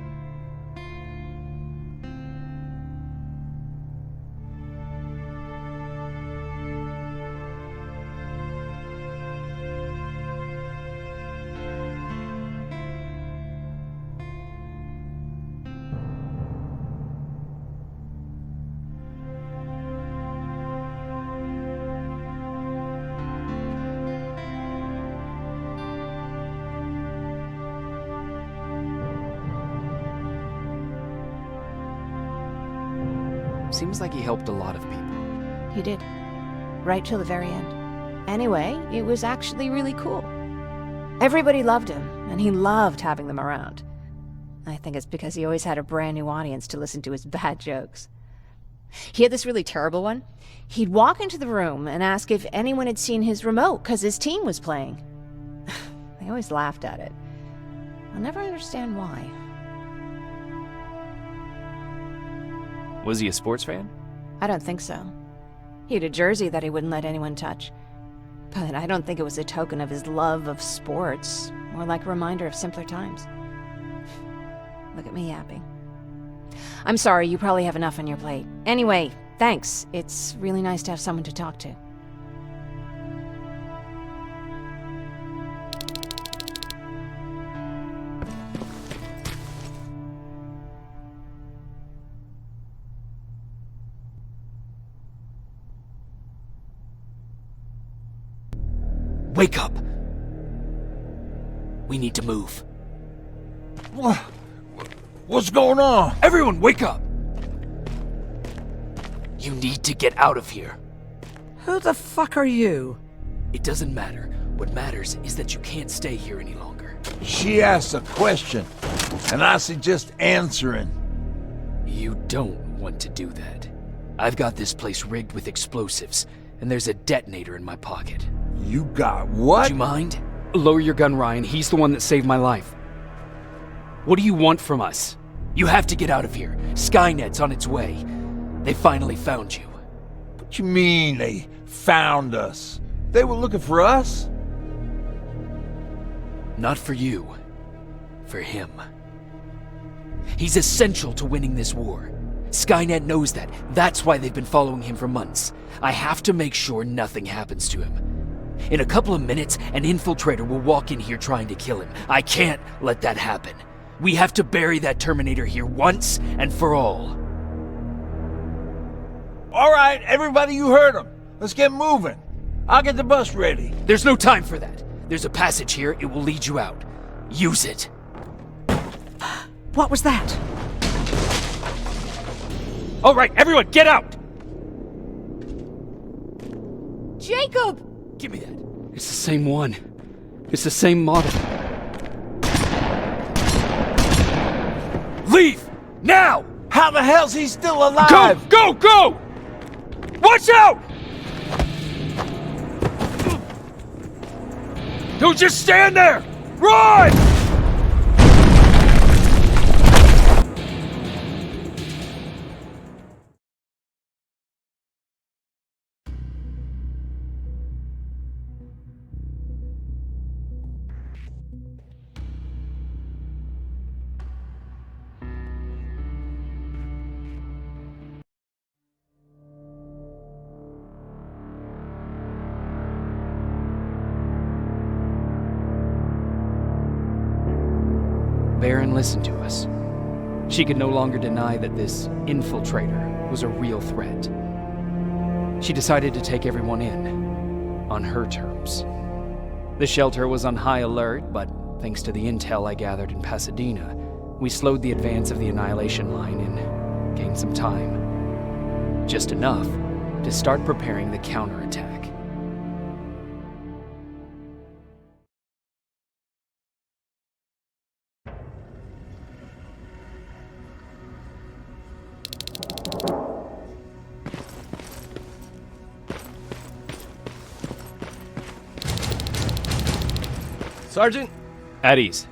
[SPEAKER 3] Seems like he helped a lot of people.
[SPEAKER 4] He did. Right till the very end. Anyway, it was actually really cool. Everybody loved him, and he loved having them around. I think it's because he always had a brand new audience to listen to his bad jokes. He had this really terrible one. He'd walk into the room and ask if anyone had seen his remote because his team was playing. They always laughed at it. I'll never understand why.
[SPEAKER 3] Was he a sports fan?
[SPEAKER 4] I don't think so. He had a jersey that he wouldn't let anyone touch. But I don't think it was a token of his love of sports, more like a reminder of simpler times. Look at me yapping. I'm sorry, you probably have enough on your plate. Anyway, thanks. It's really nice to have someone to talk to.
[SPEAKER 3] Wake up! We need to move.
[SPEAKER 1] What's going on?
[SPEAKER 3] Everyone, wake up! You need to get out of here.
[SPEAKER 9] Who the fuck are you?
[SPEAKER 3] It doesn't matter. What matters is that you can't stay here any longer.
[SPEAKER 1] She asked a question, and I suggest answering.
[SPEAKER 3] You don't want to do that. I've got this place rigged with explosives, and there's a detonator in my pocket.
[SPEAKER 1] You got what?
[SPEAKER 3] Would you mind? Lower your gun, Ryan. He's the one that saved my life. What do you want from us? You have to get out of here. Skynet's on its way. They finally found you.
[SPEAKER 1] What you mean they found us? They were looking for us?
[SPEAKER 3] Not for you. For him. He's essential to winning this war. Skynet knows that. That's why they've been following him for months. I have to make sure nothing happens to him. In a couple of minutes, an infiltrator will walk in here trying to kill him. I can't let that happen. We have to bury that Terminator here once and for all.
[SPEAKER 1] All right, everybody, you heard him. Let's get moving. I'll get the bus ready.
[SPEAKER 3] There's no time for that. There's a passage here. It will lead you out. Use it.
[SPEAKER 9] What was that?
[SPEAKER 3] All right, everyone, get out!
[SPEAKER 5] Jacob!
[SPEAKER 3] Give me that. It's the same one. It's the same model. Leave! Now!
[SPEAKER 1] How the hell's he still alive?
[SPEAKER 3] Go! Go! Go! Watch out! Don't just stand there! Run! Baron listened to us. She could no longer deny that this infiltrator was a real threat. She decided to take everyone in, on her terms. The shelter was on high alert, but thanks to the intel I gathered in Pasadena, we slowed the advance of the Annihilation Line and gained some time. Just enough to start preparing the counterattack.
[SPEAKER 11] Sergeant?
[SPEAKER 3] At ease.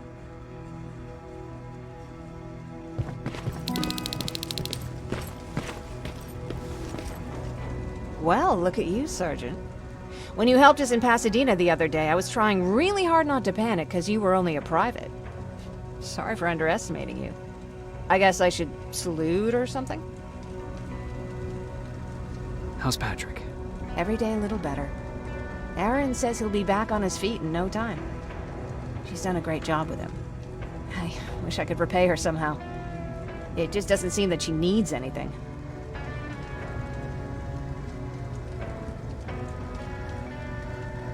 [SPEAKER 4] Well, look at you, Sergeant. When you helped us in Pasadena the other day, I was trying really hard not to panic because you were only a private. Sorry for underestimating you. I guess I should salute or something?
[SPEAKER 3] How's Patrick?
[SPEAKER 4] Every day a little better. Aaron says he'll be back on his feet in no time. She's done a great job with him. I wish I could repay her somehow. It just doesn't seem that she needs anything.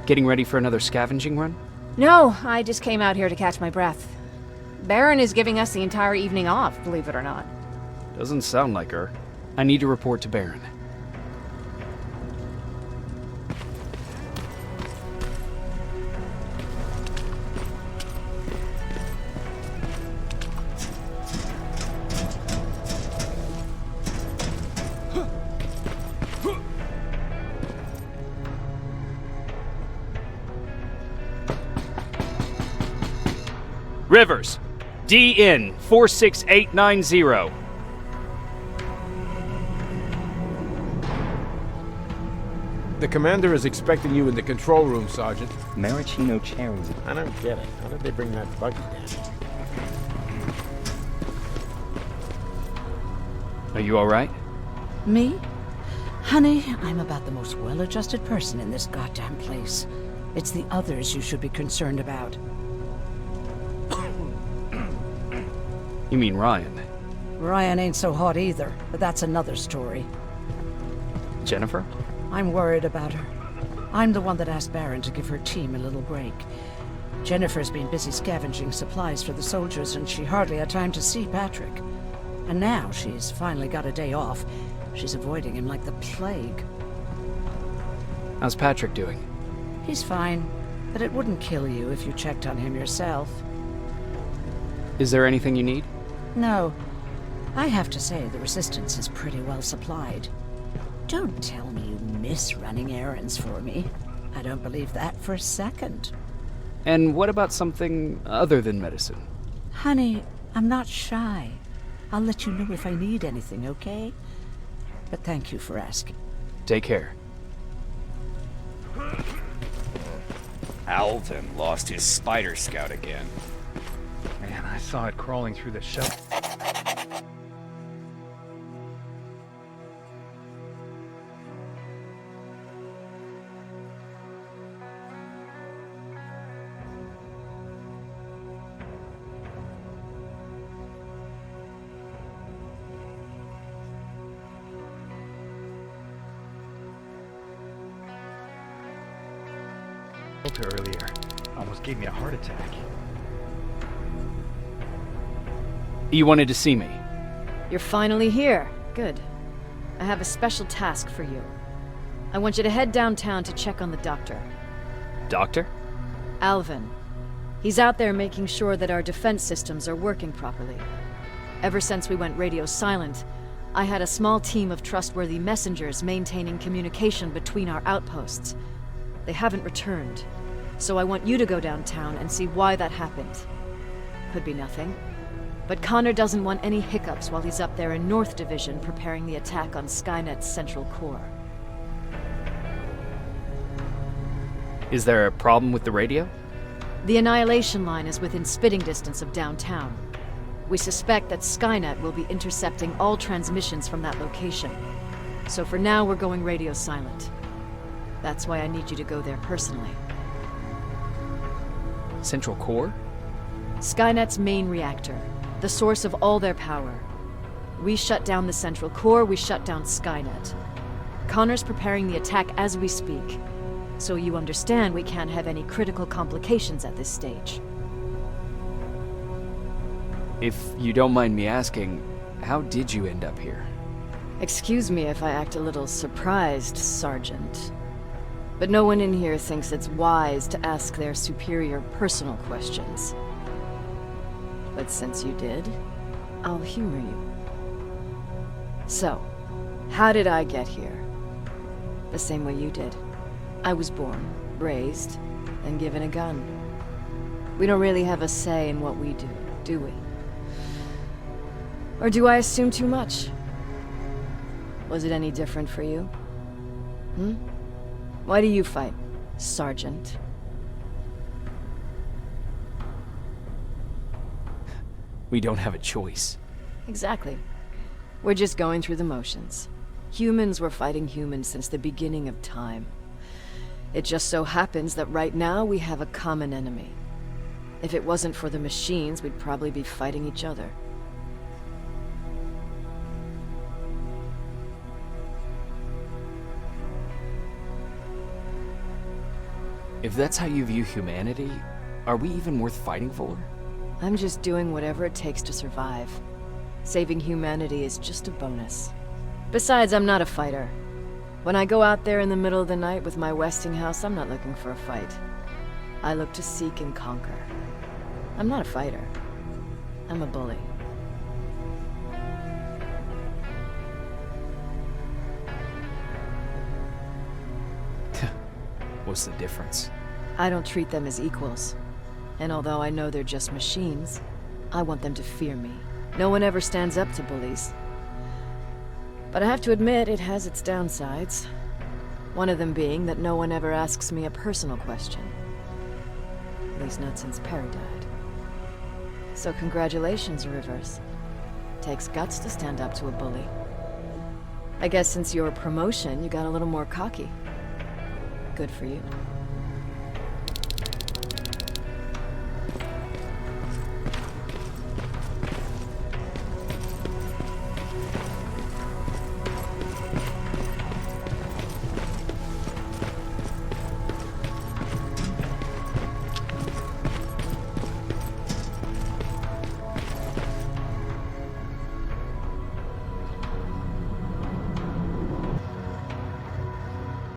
[SPEAKER 3] Getting ready for another scavenging run?
[SPEAKER 4] No, I just came out here to catch my breath. Baron is giving us the entire evening off, believe it or not.
[SPEAKER 3] Doesn't sound like her. I need to report to Baron. Rivers, DN 46890.
[SPEAKER 11] The commander is expecting you in the control room, Sergeant.
[SPEAKER 12] Maraschino cherries.
[SPEAKER 6] I don't get it. How did they bring that buggy down?
[SPEAKER 3] Are you all right?
[SPEAKER 9] Me? Honey, I'm about the most well-adjusted person in this goddamn place. It's the others you should be concerned about.
[SPEAKER 3] You mean Ryan?
[SPEAKER 9] Ryan ain't so hot either, but that's another story.
[SPEAKER 3] Jennifer?
[SPEAKER 9] I'm worried about her. I'm the one that asked Baron to give her team a little break. Jennifer's been busy scavenging supplies for the soldiers, and she hardly had time to see Patrick. And now she's finally got a day off. She's avoiding him like the plague.
[SPEAKER 3] How's Patrick doing?
[SPEAKER 9] He's fine, but it wouldn't kill you if you checked on him yourself.
[SPEAKER 3] Is there anything you need?
[SPEAKER 9] No. I have to say the Resistance is pretty well supplied. Don't tell me you miss running errands for me. I don't believe that for a second.
[SPEAKER 3] And what about something other than medicine?
[SPEAKER 9] Honey, I'm not shy. I'll let you know if I need anything, okay? But thank you for asking.
[SPEAKER 3] Take care.
[SPEAKER 12] Alvin lost his spider scout again.
[SPEAKER 13] Man, I saw it crawling through the shelf. Delta earlier. Almost gave me a heart attack.
[SPEAKER 3] You wanted to see me?
[SPEAKER 5] You're finally here. Good. I have a special task for you. I want you to head downtown to check on the doctor.
[SPEAKER 3] Doctor?
[SPEAKER 5] Alvin. He's out there making sure that our defense systems are working properly. Ever since we went radio silent, I had a small team of trustworthy messengers maintaining communication between our outposts. They haven't returned, so I want you to go downtown and see why that happened. Could be nothing, but Connor doesn't want any hiccups while he's up there in North Division preparing the attack on Skynet's central core.
[SPEAKER 3] Is there a problem with the radio?
[SPEAKER 5] The Annihilation Line is within spitting distance of downtown. We suspect that Skynet will be intercepting all transmissions from that location. So for now, we're going radio silent. That's why I need you to go there personally.
[SPEAKER 3] Central core?
[SPEAKER 5] Skynet's main reactor, the source of all their power. We shut down the central core, we shut down Skynet. Connor's preparing the attack as we speak, so you understand we can't have any critical complications at this stage.
[SPEAKER 3] If you don't mind me asking, how did you end up here?
[SPEAKER 5] Excuse me if I act a little surprised, Sergeant. But no one in here thinks it's wise to ask their superior personal questions. But since you did, I'll humor you. So, how did I get here? The same way you did. I was born, raised, and given a gun. We don't really have a say in what we do we? Or do I assume too much? Was it any different for you? Why do you fight, Sergeant?
[SPEAKER 3] We don't have a choice.
[SPEAKER 5] Exactly. We're just going through the motions. Humans were fighting humans since the beginning of time. It just so happens that right now we have a common enemy. If it wasn't for the machines, we'd probably be fighting each other.
[SPEAKER 3] If that's how you view humanity, are we even worth fighting for?
[SPEAKER 5] I'm just doing whatever it takes to survive. Saving humanity is just a bonus. Besides, I'm not a fighter. When I go out there in the middle of the night with my Westinghouse, I'm not looking for a fight. I look to seek and conquer. I'm not a fighter. I'm a bully.
[SPEAKER 3] What's the difference?
[SPEAKER 5] I don't treat them as equals. And although I know they're just machines, I want them to fear me. No one ever stands up to bullies. But I have to admit, it has its downsides. One of them being that no one ever asks me a personal question. At least not since Perry died. So congratulations, Rivers. Takes guts to stand up to a bully. I guess since your promotion, you got a little more cocky. Good for you.